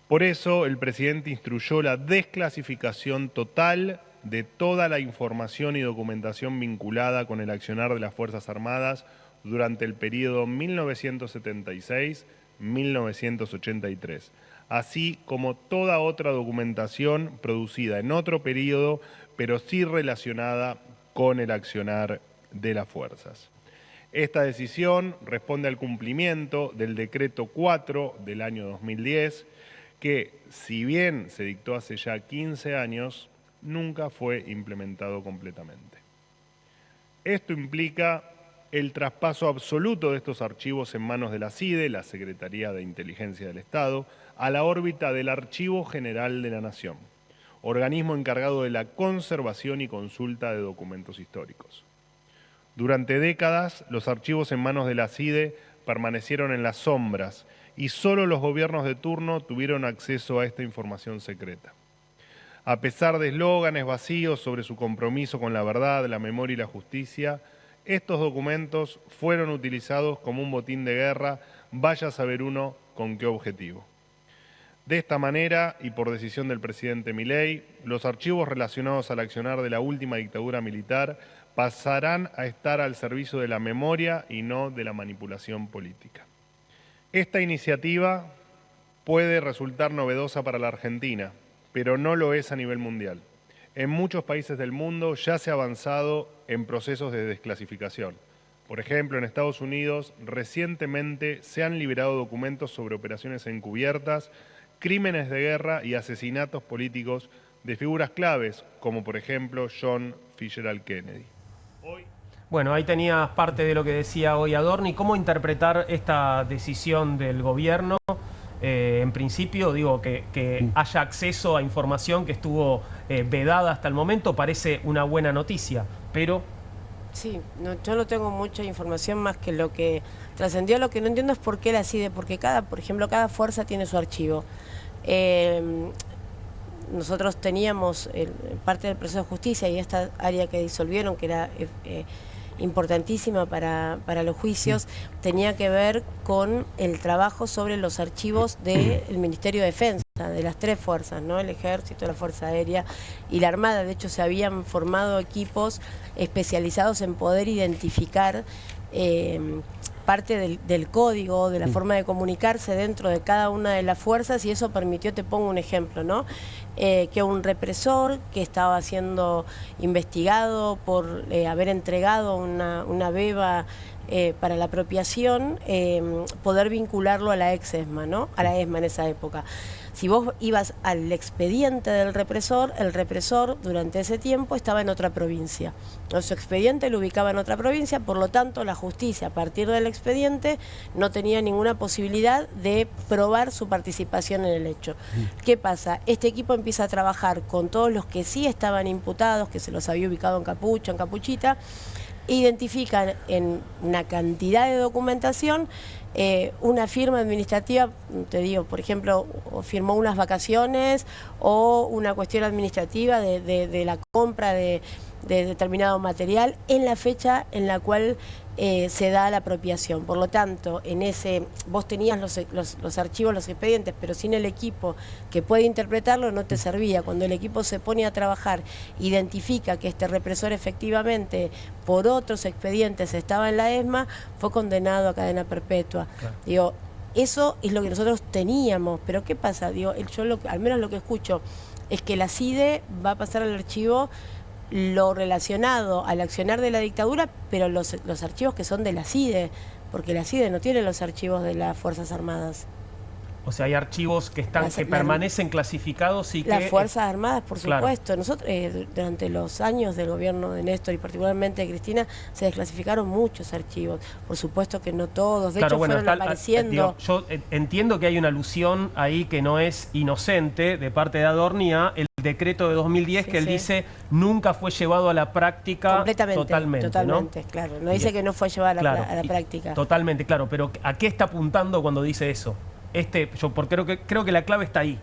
Por eso, el presidente instruyó la desclasificación total de toda la información y documentación vinculada con el accionar de las Fuerzas Armadas durante el periodo 1976-1983, así como toda otra documentación producida en otro periodo, pero sí relacionada con el accionar de las fuerzas. Esta decisión responde al cumplimiento del Decreto 4 del año 2010, que, si bien se dictó hace ya 15 años, nunca fue implementado completamente. Esto implica el traspaso absoluto de estos archivos en manos de la CIDE, la Secretaría de Inteligencia del Estado, a la órbita del Archivo General de la Nación, organismo encargado de la conservación y consulta de documentos históricos. Durante décadas, los archivos en manos de la CIDE permanecieron en las sombras y solo los gobiernos de turno tuvieron acceso a esta información secreta. A pesar de eslóganes vacíos sobre su compromiso con la verdad, la memoria y la justicia, estos documentos fueron utilizados como un botín de guerra, vaya a saber uno con qué objetivo. De esta manera, y por decisión del presidente Milei, los archivos relacionados al accionar de la última dictadura militar pasarán a estar al servicio de la memoria y no de la manipulación política. Esta iniciativa puede resultar novedosa para la Argentina, pero no lo es a nivel mundial. En muchos países del mundo ya se ha avanzado en procesos de desclasificación. Por ejemplo, en Estados Unidos recientemente se han liberado documentos sobre operaciones encubiertas, crímenes de guerra y asesinatos políticos de figuras claves, como por ejemplo John Fitzgerald Kennedy. Bueno, ahí tenías parte de lo que decía hoy Adorni. ¿Cómo interpretar esta decisión del gobierno? En principio, digo, que haya acceso a información que estuvo vedada hasta el momento, parece una buena noticia, pero... Sí, yo no tengo mucha información más que lo que trascendió. Lo que no entiendo es por qué la CIDE, porque por ejemplo, cada fuerza tiene su archivo. Nosotros teníamos parte del proceso de justicia y esta área que disolvieron, que era importantísima para los juicios, tenía que ver con el trabajo sobre los archivos del Ministerio de Defensa, de las tres fuerzas, ¿no? El Ejército, la Fuerza Aérea y la Armada. De hecho, se habían formado equipos especializados en poder identificar parte del código, de la forma de comunicarse dentro de cada una de las fuerzas, y eso permitió, te pongo un ejemplo, ¿no? Que un represor que estaba siendo investigado por haber entregado una beba para la apropiación, poder vincularlo a la ex-ESMA, ¿no? A la ESMA en esa época. Si vos ibas al expediente del represor, el represor durante ese tiempo estaba en otra provincia. Su expediente lo ubicaba en otra provincia, por lo tanto la justicia a partir del expediente no tenía ninguna posibilidad de probar su participación en el hecho. ¿Qué pasa? Este equipo empieza a trabajar con todos los que sí estaban imputados, que se los había ubicado en Capucho, en Capuchita, identifican en una cantidad de documentación una firma administrativa, te digo, por ejemplo, firmó unas vacaciones o una cuestión administrativa de la compra de determinado material en la fecha en la cual se da la apropiación. Por lo tanto, vos tenías los archivos, los expedientes, pero sin el equipo que puede interpretarlo no te servía. Cuando el equipo se pone a trabajar, identifica que este represor efectivamente por otros expedientes estaba en la ESMA, fue condenado a cadena perpetua. Claro. Digo, eso es lo que nosotros teníamos, pero ¿qué pasa? Digo, al menos lo que escucho es que la CIDE va a pasar al archivo lo relacionado al accionar de la dictadura, pero los archivos que son de la CIDE, porque la CIDE no tiene los archivos de las Fuerzas Armadas. O sea, hay archivos que permanecen clasificados y que... Las Fuerzas Armadas, por supuesto. Claro. Nosotros, durante los años del gobierno de Néstor y particularmente de Cristina, se desclasificaron muchos archivos. Por supuesto que no todos, de hecho fueron apareciendo... yo entiendo que hay una alusión ahí que no es inocente de parte de Adorni a el decreto de 2010 que él dice nunca fue llevado a la práctica totalmente, ¿no? Claro. No dice que no fue llevado a la práctica. Totalmente, claro. Pero ¿a qué está apuntando cuando dice eso? Creo que la clave está ahí.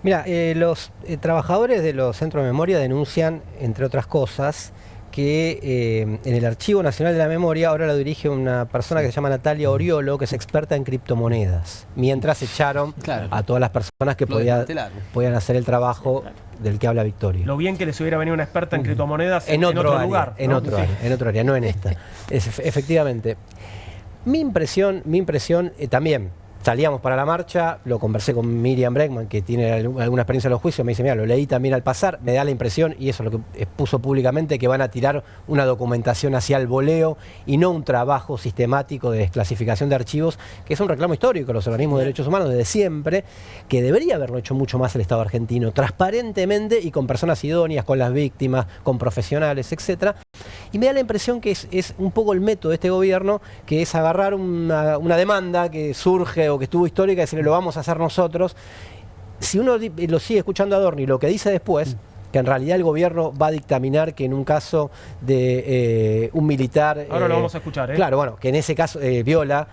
Mira, los trabajadores de los centros de memoria denuncian, entre otras cosas, que en el Archivo Nacional de la Memoria ahora lo dirige una persona que se llama Natalia Oriolo, que es experta en criptomonedas, mientras echaron a todas las personas que podían hacer el trabajo del que habla Victoria. Lo bien que les hubiera venido una experta en criptomonedas en otro lugar. En otro área, no en esta. Efectivamente. Mi impresión también, salíamos para la marcha, lo conversé con Miriam Bregman, que tiene alguna experiencia en los juicios, me dice, mira, lo leí también al pasar, me da la impresión, y eso es lo que expuso públicamente, que van a tirar una documentación hacia el voleo y no un trabajo sistemático de desclasificación de archivos, que es un reclamo histórico de los organismos de derechos humanos desde siempre, que debería haberlo hecho mucho más el Estado argentino, transparentemente y con personas idóneas, con las víctimas, con profesionales, etcétera. Y me da la impresión que es un poco el método de este gobierno, que es agarrar una demanda que surge o que estuvo histórica y decirle, lo vamos a hacer nosotros. Si uno lo sigue escuchando a Adorni, lo que dice después, que en realidad el gobierno va a dictaminar que en un caso de un militar... Ahora lo vamos a escuchar, Claro, bueno, que en ese caso Viola,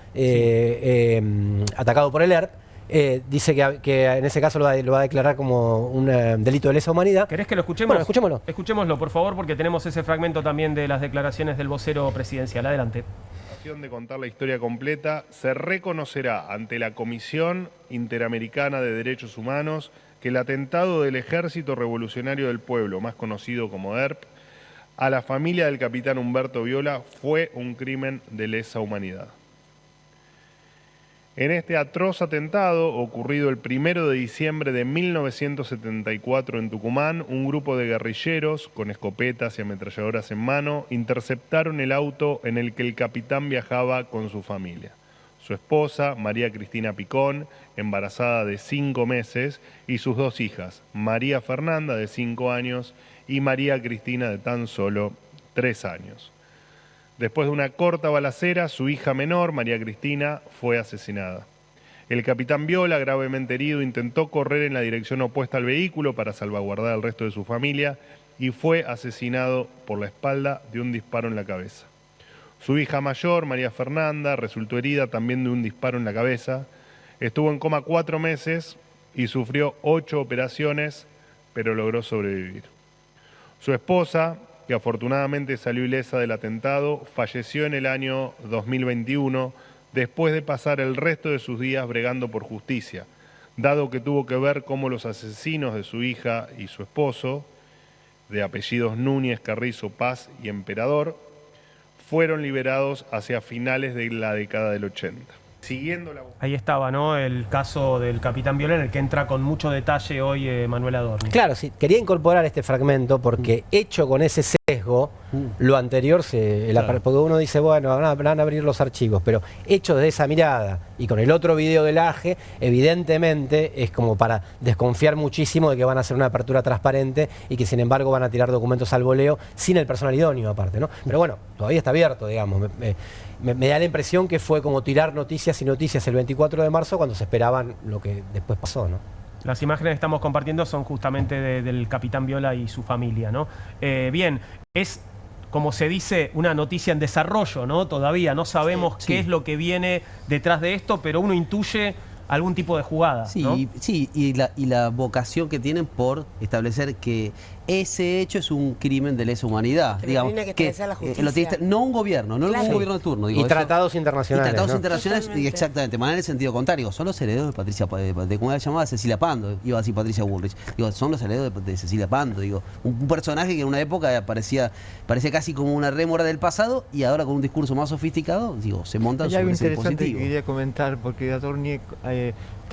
atacado por el ERP, dice que en ese caso lo va a declarar como un delito de lesa humanidad. ¿Querés que lo escuchemos? Bueno, escuchémoslo. Escuchémoslo, por favor, porque tenemos ese fragmento también de las declaraciones del vocero presidencial. Adelante. De contar la historia completa, se reconocerá ante la Comisión Interamericana de Derechos Humanos que el atentado del Ejército Revolucionario del Pueblo, más conocido como ERP, a la familia del capitán Humberto Viola fue un crimen de lesa humanidad. En este atroz atentado, ocurrido el 1 de diciembre de 1974 en Tucumán, un grupo de guerrilleros, con escopetas y ametralladoras en mano, interceptaron el auto en el que el capitán viajaba con su familia. Su esposa, María Cristina Picón, embarazada de 5 meses, y sus 2 hijas, María Fernanda, de 5 años, y María Cristina, de tan solo 3 años. Después de una corta balacera, su hija menor, María Cristina, fue asesinada. El capitán Viola, gravemente herido, intentó correr en la dirección opuesta al vehículo para salvaguardar al resto de su familia y fue asesinado por la espalda de un disparo en la cabeza. Su hija mayor, María Fernanda, resultó herida también de un disparo en la cabeza. Estuvo en coma 4 meses y sufrió 8 operaciones, pero logró sobrevivir. Su esposa, que afortunadamente salió ilesa del atentado, falleció en el año 2021 después de pasar el resto de sus días bregando por justicia, dado que tuvo que ver cómo los asesinos de su hija y su esposo, de apellidos Núñez, Carrizo, Paz y Emperador, fueron liberados hacia finales de la década del 80. Ahí estaba, ¿no? El caso del capitán Viola, en el que entra con mucho detalle hoy Manuel Adorni. Claro, sí, quería incorporar este fragmento porque hecho con ese sesgo, lo anterior, porque uno dice, bueno, van a abrir los archivos, pero hecho de esa mirada y con el otro video del AGE, evidentemente es como para desconfiar muchísimo de que van a hacer una apertura transparente y que sin embargo van a tirar documentos al voleo sin el personal idóneo aparte, ¿no? Pero bueno, todavía está abierto, digamos. Me da la impresión que fue como tirar noticias y noticias el 24 de marzo cuando se esperaban lo que después pasó, ¿no? Las imágenes que estamos compartiendo son justamente del capitán Viola y su familia, ¿no? Bien, es, como se dice, una noticia en desarrollo, ¿no? Todavía no sabemos qué es lo que viene detrás de esto, pero uno intuye algún tipo de jugada, Sí, ¿no? sí, y la vocación que tienen por establecer que ese hecho es un crimen de lesa humanidad. Pero Digamos, tiene que establecer la justicia. lo tiene no un gobierno, no un gobierno de turno. Digo, y tratados internacionales. Y tratados ¿no? internacionales, y exactamente, más en el sentido contrario. Son los herederos de Patricia, de cómo la llamaba Cecilia Pando, iba a decir Patricia Bullrich. Digo, son los herederos de Cecilia Pando. Digo, un personaje que en una época parecía casi como una rémora del pasado y ahora con un discurso más sofisticado, digo, se montan sobre ese dispositivo. Hay algo interesante que quería comentar, porque Adorni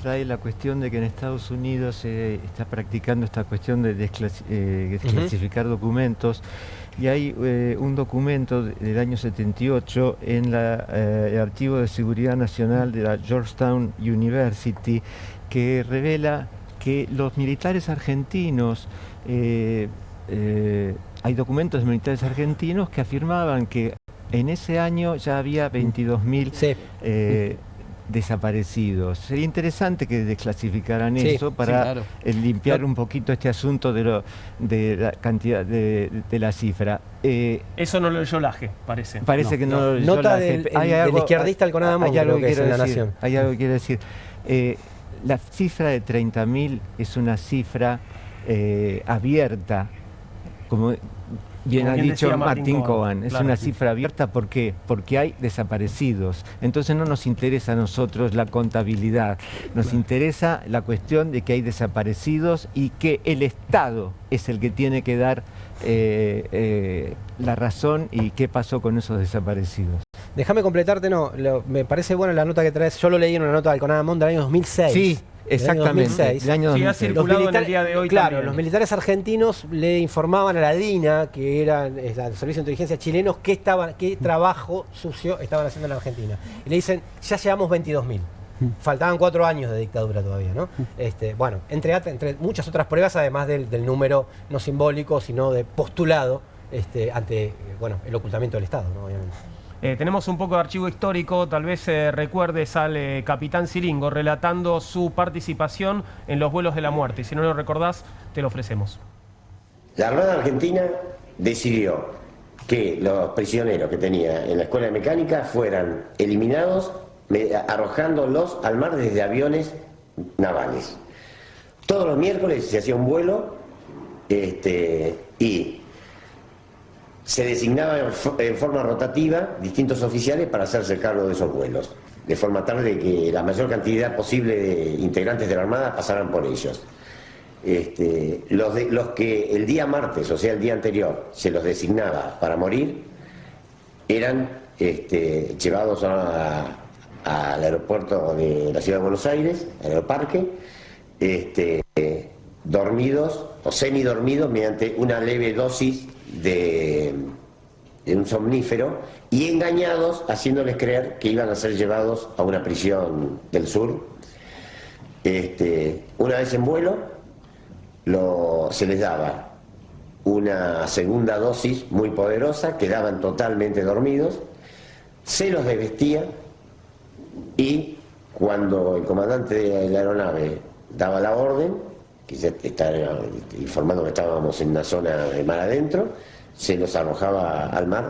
trae la cuestión de que en Estados Unidos se está practicando esta cuestión de desclasificar documentos, y hay un documento del año 78 en el Archivo de Seguridad Nacional de la Georgetown University que revela que los militares argentinos, hay documentos de militares argentinos que afirmaban que en ese año ya había 22.000 desaparecidos. Sería interesante que desclasificaran eso para limpiar un poquito este asunto de la cantidad de la cifra. Eso no lo leyó Laje, parece. Parece que no lo leyó Nota Laje. del izquierdista Alconada Monge, hay algo que quiero en La decir. Nación. Hay algo que quiero decir. La cifra de 30.000 es una cifra abierta, como Bien ha dicho Martín Coban, es claro. una cifra abierta. ¿Por qué? Porque hay desaparecidos. Entonces no nos interesa a nosotros la contabilidad, nos interesa la cuestión de que hay desaparecidos y que el Estado es el que tiene que dar la razón y qué pasó con esos desaparecidos. Déjame completarte, me parece buena la nota que traes. Yo lo leí en una nota del CONADAMON del año 2006. Sí. Exactamente, del año 2006. Sí, ha circulado en el día de hoy. Claro, también. los militares argentinos le informaban a la DINA, que eran el Servicio de Inteligencia chilenos, qué trabajo sucio estaban haciendo en la Argentina. Y le dicen, ya llevamos 22.000. Faltaban 4 años de dictadura todavía, ¿no? Bueno, entre muchas otras pruebas, además del número no simbólico, sino de postulado ante el ocultamiento del Estado, ¿no? Obviamente. Tenemos un poco de archivo histórico, tal vez recuerdes al capitán Silingo relatando su participación en los vuelos de la muerte. Y si no lo recordás, te lo ofrecemos. La Armada Argentina decidió que los prisioneros que tenía en la Escuela de Mecánica fueran eliminados arrojándolos al mar desde aviones navales. Todos los miércoles se hacía un vuelo y se designaban en forma rotativa distintos oficiales para hacerse cargo de esos vuelos, de forma tal de que la mayor cantidad posible de integrantes de la Armada pasaran por ellos. Los que el día martes, o sea el día anterior, se los designaba para morir, eran llevados al aeropuerto de la ciudad de Buenos Aires, al aeroparque, dormidos o semidormidos mediante una leve dosis de un somnífero y engañados, haciéndoles creer que iban a ser llevados a una prisión del sur. Una vez en vuelo se les daba una segunda dosis muy poderosa, quedaban totalmente dormidos, se los desvestía y cuando el comandante de la aeronave daba la orden, que ya estaba informando que estábamos en una zona de mar adentro, se los arrojaba al mar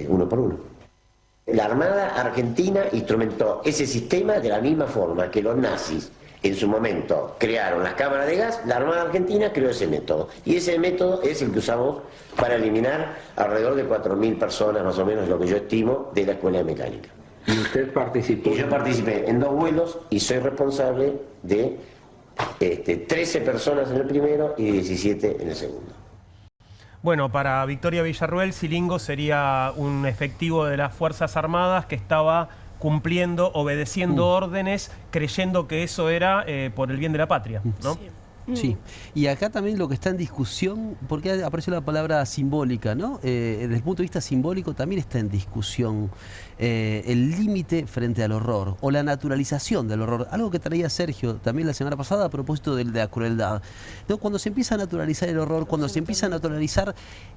uno por uno. La Armada Argentina instrumentó ese sistema de la misma forma que los nazis en su momento crearon las cámaras de gas. La Armada Argentina creó ese método y ese método es el que usamos para eliminar alrededor de 4.000 personas, más o menos lo que yo estimo, de la Escuela de Mecánica. ¿Y usted participó? Y yo participé en 2 vuelos y soy responsable de 13 personas en el primero y 17 en el segundo. Bueno, para Victoria Villarruel, Silingo sería un efectivo de las Fuerzas Armadas que estaba cumpliendo, obedeciendo órdenes, creyendo que eso era por el bien de la patria, ¿no? Sí. Sí, y acá también lo que está en discusión, porque apareció la palabra simbólica, ¿no? Desde el punto de vista simbólico también está en discusión el límite frente al horror o la naturalización del horror, algo que traía Sergio también la semana pasada a propósito de la crueldad. ¿No? Cuando se empieza a naturalizar el horror, cuando se empieza a naturalizar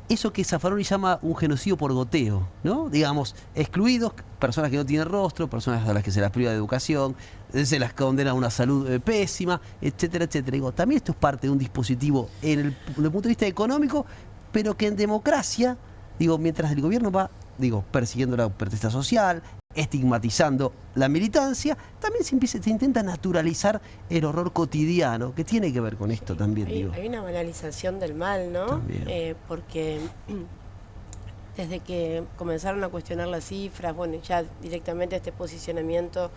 eso que Zaffaroni llama un genocidio por goteo, ¿no? Digamos, excluidos, personas que no tienen rostro, personas a las que se las priva de educación, se las condena a una salud pésima, etcétera, etcétera. Digo, también esto es parte de un dispositivo desde el punto de vista económico, pero que en democracia, digo, mientras el gobierno va, persiguiendo la protesta social, estigmatizando la militancia, también se intenta naturalizar el horror cotidiano, que tiene que ver con esto también. Hay una banalización del mal, ¿no? Porque desde que comenzaron a cuestionar las cifras, bueno, ya directamente este posicionamiento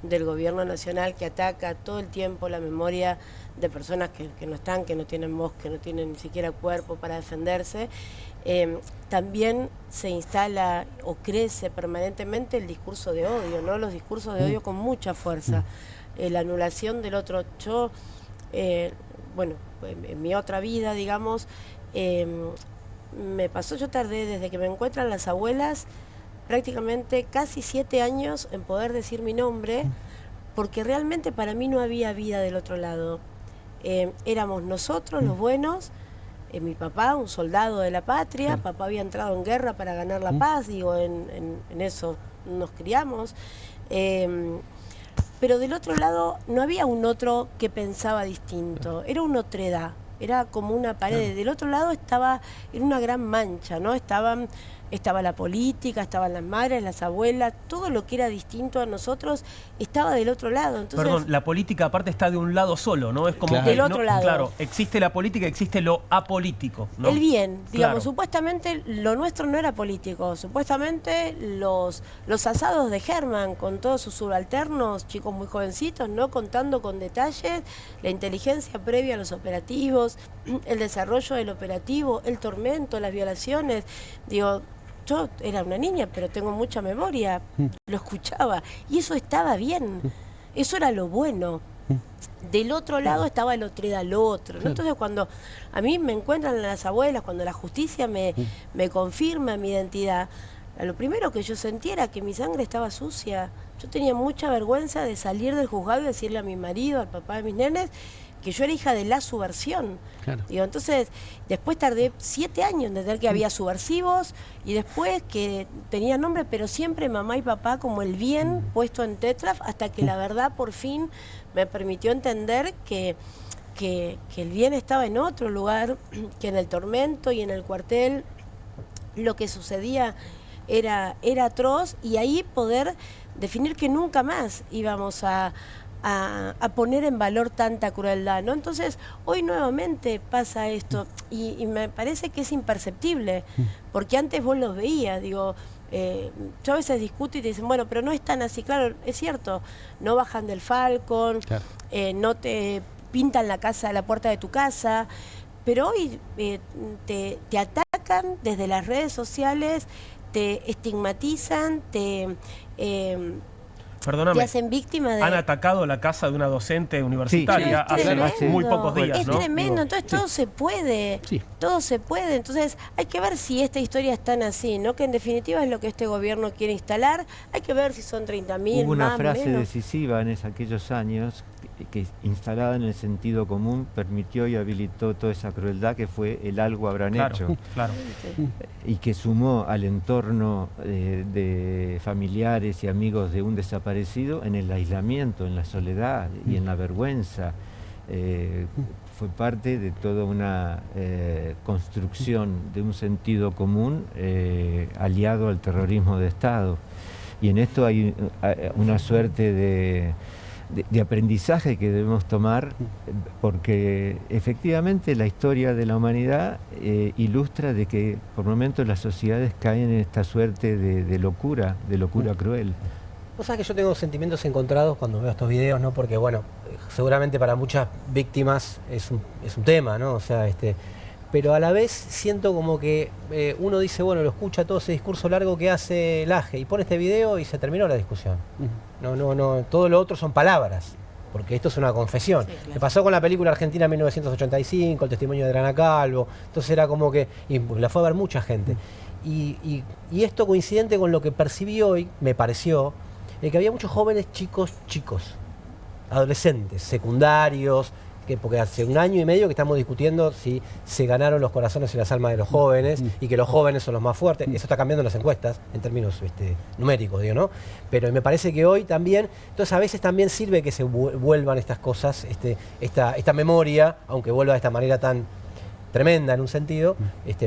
del gobierno nacional que ataca todo el tiempo la memoria de personas que no están, que no tienen voz, que no tienen ni siquiera cuerpo para defenderse, también se instala o crece permanentemente el discurso de odio, ¿no? Los discursos de odio con mucha fuerza, la anulación del otro. Yo, bueno, en mi otra vida, digamos, me pasó, yo tardé desde que me encuentran las abuelas prácticamente casi 7 años en poder decir mi nombre, porque realmente para mí no había vida del otro lado. Éramos nosotros los buenos, mi papá, un soldado de la patria, papá había entrado en guerra para ganar la paz, en eso nos criamos. Pero del otro lado no había un otro que pensaba distinto, era una otredad. Era como una pared. Del otro lado era una gran mancha, ¿no? Estaban estaba la política, estaban las madres, las abuelas, todo lo que era distinto a nosotros estaba del otro lado. Entonces, perdón, la política aparte está de un lado solo, ¿no? Es como del otro lado. Claro, existe la política, existe lo apolítico, ¿no? El bien, digamos, Claro. supuestamente lo nuestro no era político, supuestamente los asados de Germán con todos sus subalternos, chicos muy jovencitos, ¿no? Contando con detalles la inteligencia previa a los operativos, el desarrollo del operativo, el tormento, las violaciones. Digo, yo era una niña, pero tengo mucha memoria, lo escuchaba y eso estaba bien, eso era lo bueno. Del otro lado estaba el otro, era lo otro, ¿no? Entonces cuando a mí me encuentran las abuelas, cuando la justicia me confirma mi identidad, lo primero que yo sentía era que mi sangre estaba sucia. Yo tenía mucha vergüenza de salir del juzgado y decirle a mi marido, al papá de mis nenes, que yo era hija de la subversión. Claro. Digo, entonces, después tardé 7 años en entender que había subversivos y después que tenía nombre, pero siempre mamá y papá como el bien puesto en Tetraf, hasta que la verdad por fin me permitió entender que el bien estaba en otro lugar, que en el tormento y en el cuartel lo que sucedía era atroz, y ahí poder definir que nunca más íbamos a poner en valor tanta crueldad, ¿no? Entonces, hoy nuevamente pasa esto y me parece que es imperceptible, porque antes vos los veías, digo, yo a veces discuto y te dicen, bueno, pero no es tan así, claro, es cierto, no bajan del Falcon, Claro. No te pintan la puerta de tu casa, pero hoy te atacan desde las redes sociales, te estigmatizan, Perdóname, te hacen víctima de... han atacado la casa de una docente universitaria Sí, hace muy pocos días, es ¿no? tremendo, entonces todo se puede, todo se puede, entonces hay que ver si esta historia es tan así, ¿no? Que en definitiva es lo que este gobierno quiere instalar, hay que ver si son 30.000, Hubo una más, frase menos. decisiva en aquellos años que instalada en el sentido común permitió y habilitó toda esa crueldad, que fue el algo habrán hecho. Claro. Y que sumó al entorno de familiares y amigos de un desaparecido en el aislamiento, en la soledad y en la vergüenza. Fue parte de toda una construcción de un sentido común aliado al terrorismo de Estado. Y en esto hay una suerte de aprendizaje que debemos tomar, porque efectivamente la historia de la humanidad ilustra de que por momentos las sociedades caen en esta suerte de locura cruel. Vos sabés que yo tengo sentimientos encontrados cuando veo estos videos, ¿no? Porque, bueno, seguramente para muchas víctimas es un tema, ¿no? O sea, pero a la vez siento como que uno dice, bueno, lo escucha todo ese discurso largo que hace Laje y pone este video y se terminó la discusión. No, todo lo otro son palabras, porque esto es una confesión. Sí, claro. Me pasó con la película argentina 1985, el testimonio de Adriana Calvo, entonces era como que, y la fue a ver mucha gente. Y esto coincidente con lo que percibí hoy, me pareció, que había muchos jóvenes chicos, adolescentes, secundarios, porque hace 1 año y medio que estamos discutiendo si se ganaron los corazones y las almas de los jóvenes y que los jóvenes son los más fuertes. Eso está cambiando en las encuestas en términos numéricos, digo, ¿no? Pero me parece que hoy también, entonces a veces también sirve que se vuelvan estas cosas, esta memoria, aunque vuelva de esta manera tan tremenda en un sentido,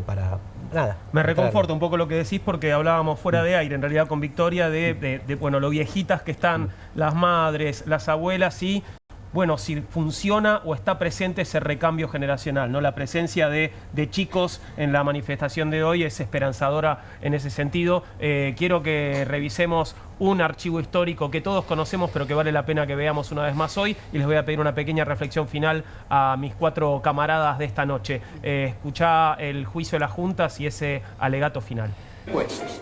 para nada. Me reconforta un poco lo que decís, porque hablábamos fuera de aire, en realidad con Victoria, de bueno, lo viejitas que están las madres, las abuelas, y bueno, si funciona o está presente ese recambio generacional, ¿no? La presencia de chicos en la manifestación de hoy es esperanzadora en ese sentido. Quiero que revisemos un archivo histórico que todos conocemos, pero que vale la pena que veamos una vez más hoy, y les voy a pedir una pequeña reflexión final a mis 4 camaradas de esta noche. Escuchá el juicio de las juntas y ese alegato final. Jueces,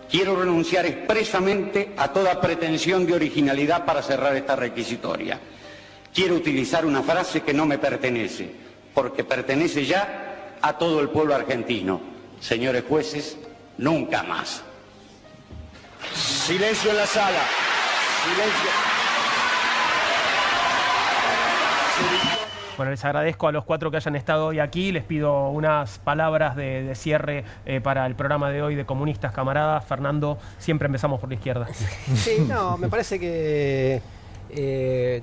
quiero renunciar expresamente a toda pretensión de originalidad para cerrar esta requisitoria. Quiero utilizar una frase que no me pertenece, porque pertenece ya a todo el pueblo argentino. Señores jueces, nunca más. Silencio en la sala. Silencio. Bueno, les agradezco a los 4 que hayan estado hoy aquí. Les pido unas palabras de cierre para el programa de hoy de Comunistas, camaradas. Fernando, siempre empezamos por la izquierda. Sí, no, me parece que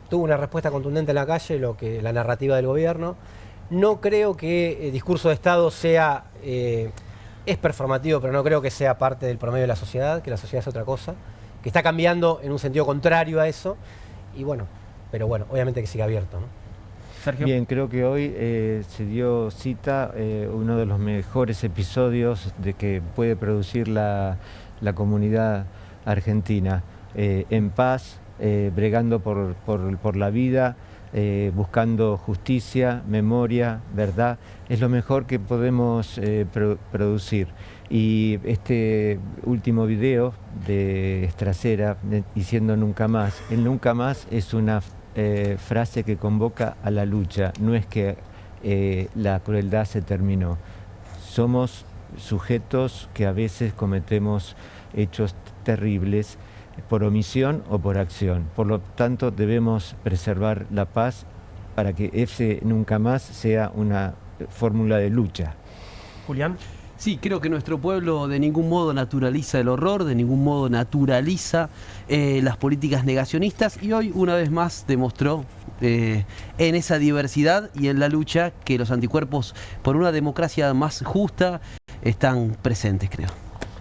tuvo una respuesta contundente en la calle, la narrativa del gobierno. No creo que el discurso de Estado sea es performativo, pero no creo que sea parte del promedio de la sociedad, que la sociedad es otra cosa, que está cambiando en un sentido contrario a eso, y bueno, pero bueno, obviamente que sigue abierto, ¿no? Sergio. Bien, creo que hoy se dio cita uno de los mejores episodios de que puede producir la comunidad argentina, en paz, bregando por la vida, buscando justicia, memoria, verdad. Es lo mejor que podemos producir. Y este último video de Estracera, diciendo nunca más, el nunca más es una frase que convoca a la lucha. No es que la crueldad se terminó. Somos sujetos que a veces cometemos hechos terribles por omisión o por acción. Por lo tanto, debemos preservar la paz para que ese nunca más sea una fórmula de lucha. Julián. Sí, creo que nuestro pueblo de ningún modo naturaliza el horror, de ningún modo naturaliza las políticas negacionistas, y hoy una vez más demostró en esa diversidad y en la lucha que los anticuerpos por una democracia más justa están presentes, creo.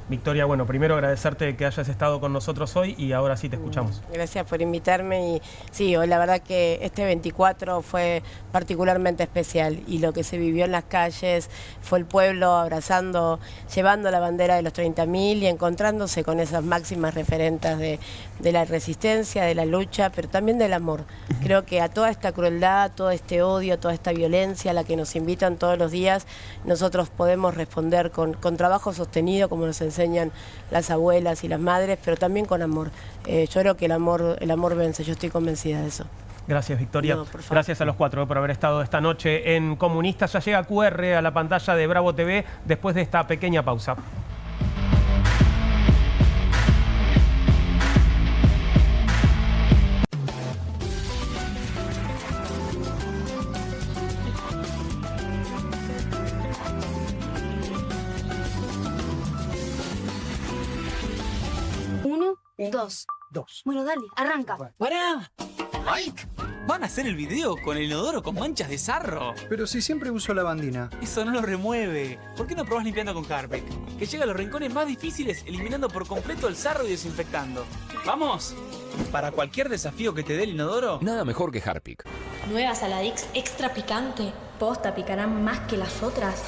Victoria, bueno, primero agradecerte que hayas estado con nosotros hoy y ahora sí te escuchamos. Gracias por invitarme y sí, hoy la verdad que este 24 fue particularmente especial y lo que se vivió en las calles fue el pueblo abrazando, llevando la bandera de los 30.000 y encontrándose con esas máximas referentes de la resistencia, de la lucha, pero también del amor. Creo que a toda esta crueldad, todo este odio, toda esta violencia a la que nos invitan todos los días, nosotros podemos responder con trabajo sostenido, como nos enseñan las abuelas y las madres, pero también con amor. Yo creo que el amor vence, yo estoy convencida de eso. Gracias, Victoria. No, gracias a los cuatro por haber estado esta noche en Comunistas. Ya llega QR a la pantalla de Bravo TV después de esta pequeña pausa. Dos. Bueno, dale, arranca. ¡Pará! ¡Mike! ¿Van a hacer el video con el inodoro con manchas de sarro? Pero si siempre uso lavandina. Eso no lo remueve. ¿Por qué no probás limpiando con Harpic? Que llega a los rincones más difíciles eliminando por completo el sarro y desinfectando. ¡Vamos! Para cualquier desafío que te dé el inodoro, nada mejor que Harpic. Nueva Saladix extra picante. Posta, picarán más que las otras.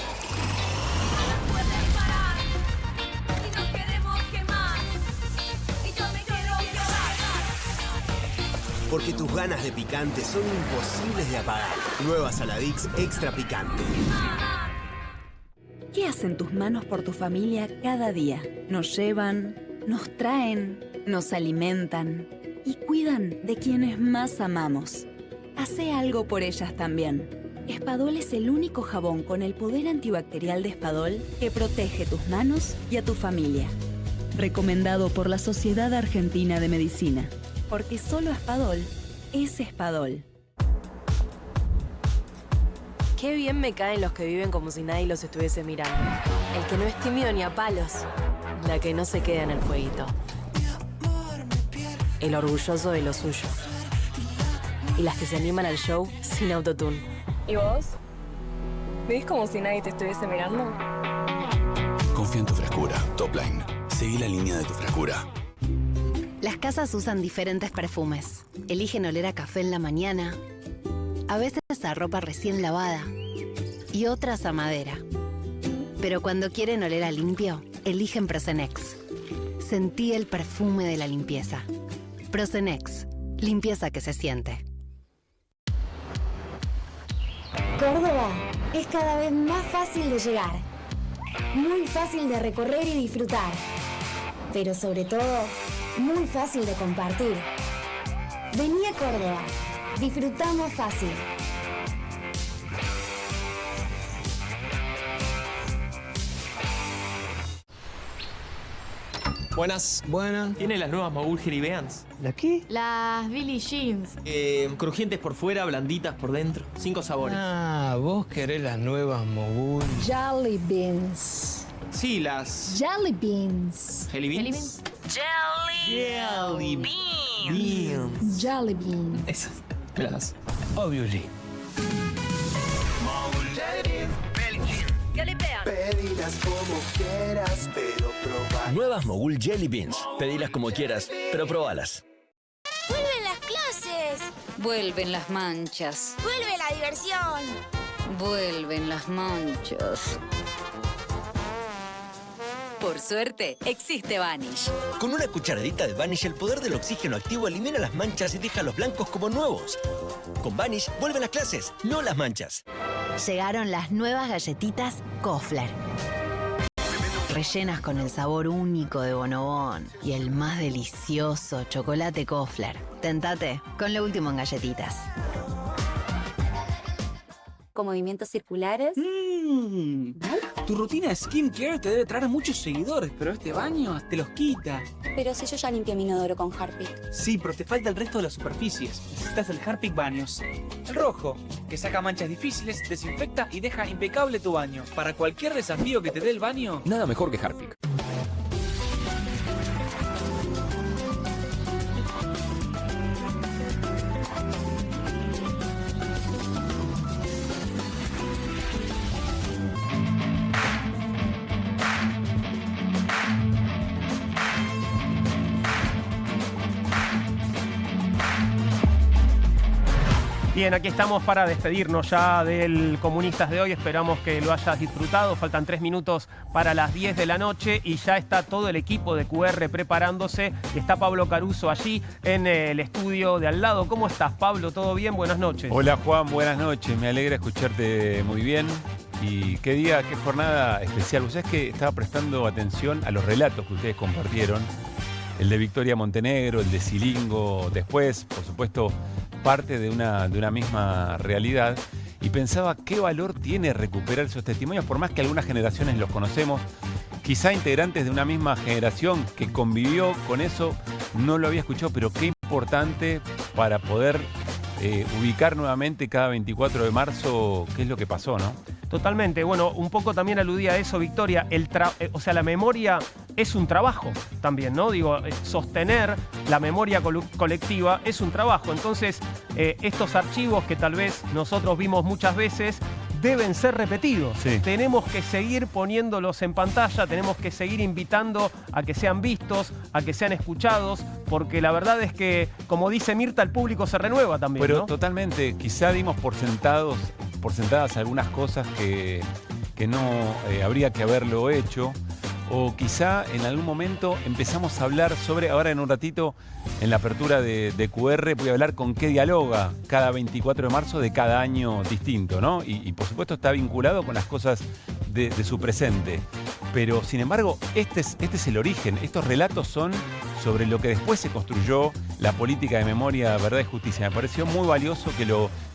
Porque tus ganas de picante son imposibles de apagar. Nueva Saladix extra picante. ¿Qué hacen tus manos por tu familia cada día? Nos llevan, nos traen, nos alimentan y cuidan de quienes más amamos. Hacé algo por ellas también. Espadol es el único jabón con el poder antibacterial de Espadol que protege tus manos y a tu familia. Recomendado por la Sociedad Argentina de Medicina. Porque solo Espadol es Espadol. Qué bien me caen los que viven como si nadie los estuviese mirando. El que no es tímido ni a palos. La que no se queda en el fueguito. El orgulloso de lo suyo. Y las que se animan al show sin autotune. ¿Y vos? ¿Vivís como si nadie te estuviese mirando? Confía en tu frescura. Topline. Seguí la línea de tu frescura. Las casas usan diferentes perfumes. Eligen oler a café en la mañana, a veces a ropa recién lavada y otras a madera. Pero cuando quieren oler a limpio, eligen Prosenex. Sentí el perfume de la limpieza. Prosenex, limpieza que se siente. Córdoba es cada vez más fácil de llegar. Muy fácil de recorrer y disfrutar. Pero sobre todo, muy fácil de compartir. Vení a Córdoba. Disfrutamos fácil. Buenas. Buenas. ¿Tiene las nuevas Mogul Hairy Beans? ¿La qué? Las Billie Jeans. Crujientes por fuera, blanditas por dentro. 5 sabores. Ah, vos querés las nuevas Mogul. Jelly Beans. Sí, las... Jelly Beans. ¿Jelly Beans? Jelly Beans. Jelly Beans. Esas. Me las das. Obviously. Jelly Beans. Pedí la Pedilas como quieras, pero probar. Nuevas Mogul Jelly Beans. Pedilas como quieras, pero probalas. ¡Vuelven las clases! Vuelven las manchas. ¡Vuelve la diversión! Vuelven las manchas. Por suerte, existe Vanish. Con una cucharadita de Vanish, el poder del oxígeno activo elimina las manchas y deja los blancos como nuevos. Con Vanish, vuelven las clases, no las manchas. Llegaron las nuevas galletitas Kofler. Rellenas con el sabor único de Bonobón y el más delicioso chocolate Kofler. Tentate con lo último en galletitas. Con movimientos circulares. Tu rutina de skincare te debe traer muchos seguidores, pero este baño te los quita. Pero si yo ya limpié mi inodoro con Harpic. Sí, pero te falta el resto de las superficies. Necesitas el Harpic Baños. El rojo, que saca manchas difíciles, desinfecta y deja impecable tu baño. Para cualquier desafío que te dé el baño, nada mejor que Harpic. Bien, aquí estamos para despedirnos ya del Comunistas de hoy. Esperamos que lo hayas disfrutado. Faltan 3 minutos para las 10 de la noche y ya está todo el equipo de QR preparándose. Está Pablo Caruso allí en el estudio de al lado. ¿Cómo estás, Pablo? ¿Todo bien? Buenas noches. Hola, Juan. Buenas noches. Me alegra escucharte muy bien. Y qué día, qué jornada especial. Ustedes que estaba prestando atención a los relatos que ustedes compartieron. El de Victoria Montenegro, el de Silingo, después, por supuesto, parte de una misma realidad. Y pensaba qué valor tiene recuperar esos testimonios, por más que algunas generaciones los conocemos. Quizá integrantes de una misma generación que convivió con eso, no lo había escuchado, pero qué importante para poder ubicar nuevamente cada 24 de marzo qué es lo que pasó, ¿no? Totalmente. Bueno, un poco también aludía a eso, Victoria. O sea, la memoria es un trabajo también, ¿no? Digo, sostener la memoria colectiva es un trabajo. Entonces, estos archivos que tal vez nosotros vimos muchas veces deben ser repetidos. Sí. Tenemos que seguir poniéndolos en pantalla, tenemos que seguir invitando a que sean vistos, a que sean escuchados, porque la verdad es que, como dice Mirta, el público se renueva también, Pero ¿no? Totalmente. Quizá dimos por sentadas algunas cosas que no habría que haberlo hecho. O quizá en algún momento empezamos a hablar sobre, ahora en un ratito, en la apertura de QR, voy a hablar con qué dialoga cada 24 de marzo de cada año distinto, ¿no? Y por supuesto está vinculado con las cosas de su presente. Pero, sin embargo, este es el origen. Estos relatos son sobre lo que después se construyó la política de memoria, verdad y justicia. Me pareció muy valioso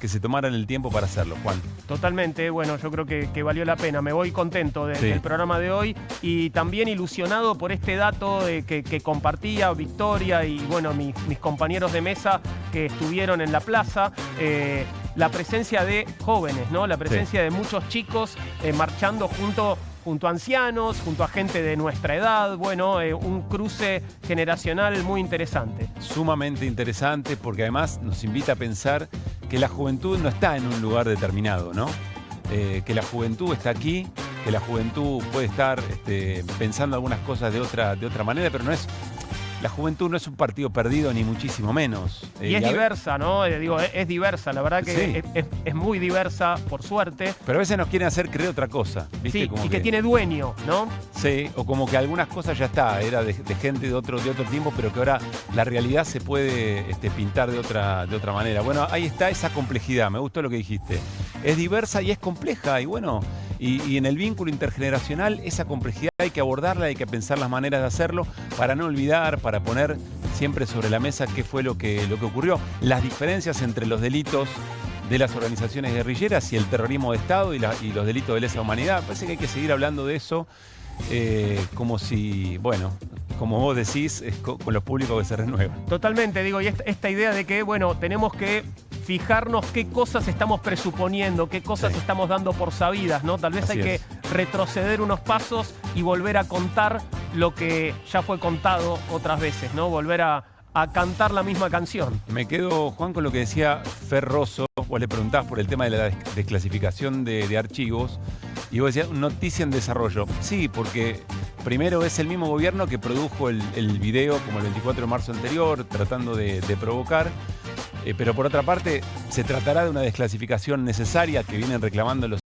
que se tomaran el tiempo para hacerlo, Juan. Totalmente. Bueno, yo creo que valió la pena. Me voy contento del programa de hoy y también ilusionado por este dato que compartía Victoria y, bueno, mis compañeros de mesa que estuvieron en la plaza. La presencia de jóvenes, ¿no? La presencia de muchos chicos marchando junto a ancianos, junto a gente de nuestra edad. Bueno, un cruce generacional muy interesante. Sumamente interesante, porque además nos invita a pensar que la juventud no está en un lugar determinado, ¿no? Que la juventud está aquí, que la juventud puede estar pensando algunas cosas de otra manera, pero la juventud no es un partido perdido, ni muchísimo menos. Y es diversa, ¿no? Digo, es diversa, la verdad que sí. Es muy diversa, por suerte. Pero a veces nos quieren hacer creer otra cosa, ¿viste? Sí, como y que tiene dueño, ¿no? Sí, o como que algunas cosas ya está, era de gente de otro tiempo, pero que ahora la realidad se puede pintar de otra manera. Bueno, ahí está esa complejidad, me gustó lo que dijiste. Es diversa y es compleja, y bueno, y en el vínculo intergeneracional esa complejidad hay que abordarla, hay que pensar las maneras de hacerlo para no olvidar, para poner siempre sobre la mesa qué fue lo que ocurrió. Las diferencias entre los delitos de las organizaciones guerrilleras y el terrorismo de Estado y los delitos de lesa humanidad. Parece que hay que seguir hablando de eso como si, bueno, como vos decís, con los públicos que se renuevan. Totalmente, digo, y esta idea de que, bueno, tenemos que fijarnos qué cosas estamos presuponiendo, qué cosas estamos dando por sabidas, ¿no? Tal vez hay que retroceder unos pasos y volver a contar lo que ya fue contado otras veces, ¿no? Volver a cantar la misma canción. Me quedo, Juan, con lo que decía Fer Rosso. Vos le preguntabas por el tema de la desclasificación de archivos Y vos decías, noticia en desarrollo. Sí, porque primero es el mismo gobierno que produjo el video como el 24 de marzo anterior, tratando de provocar. Pero por otra parte, se tratará de una desclasificación necesaria que vienen reclamando los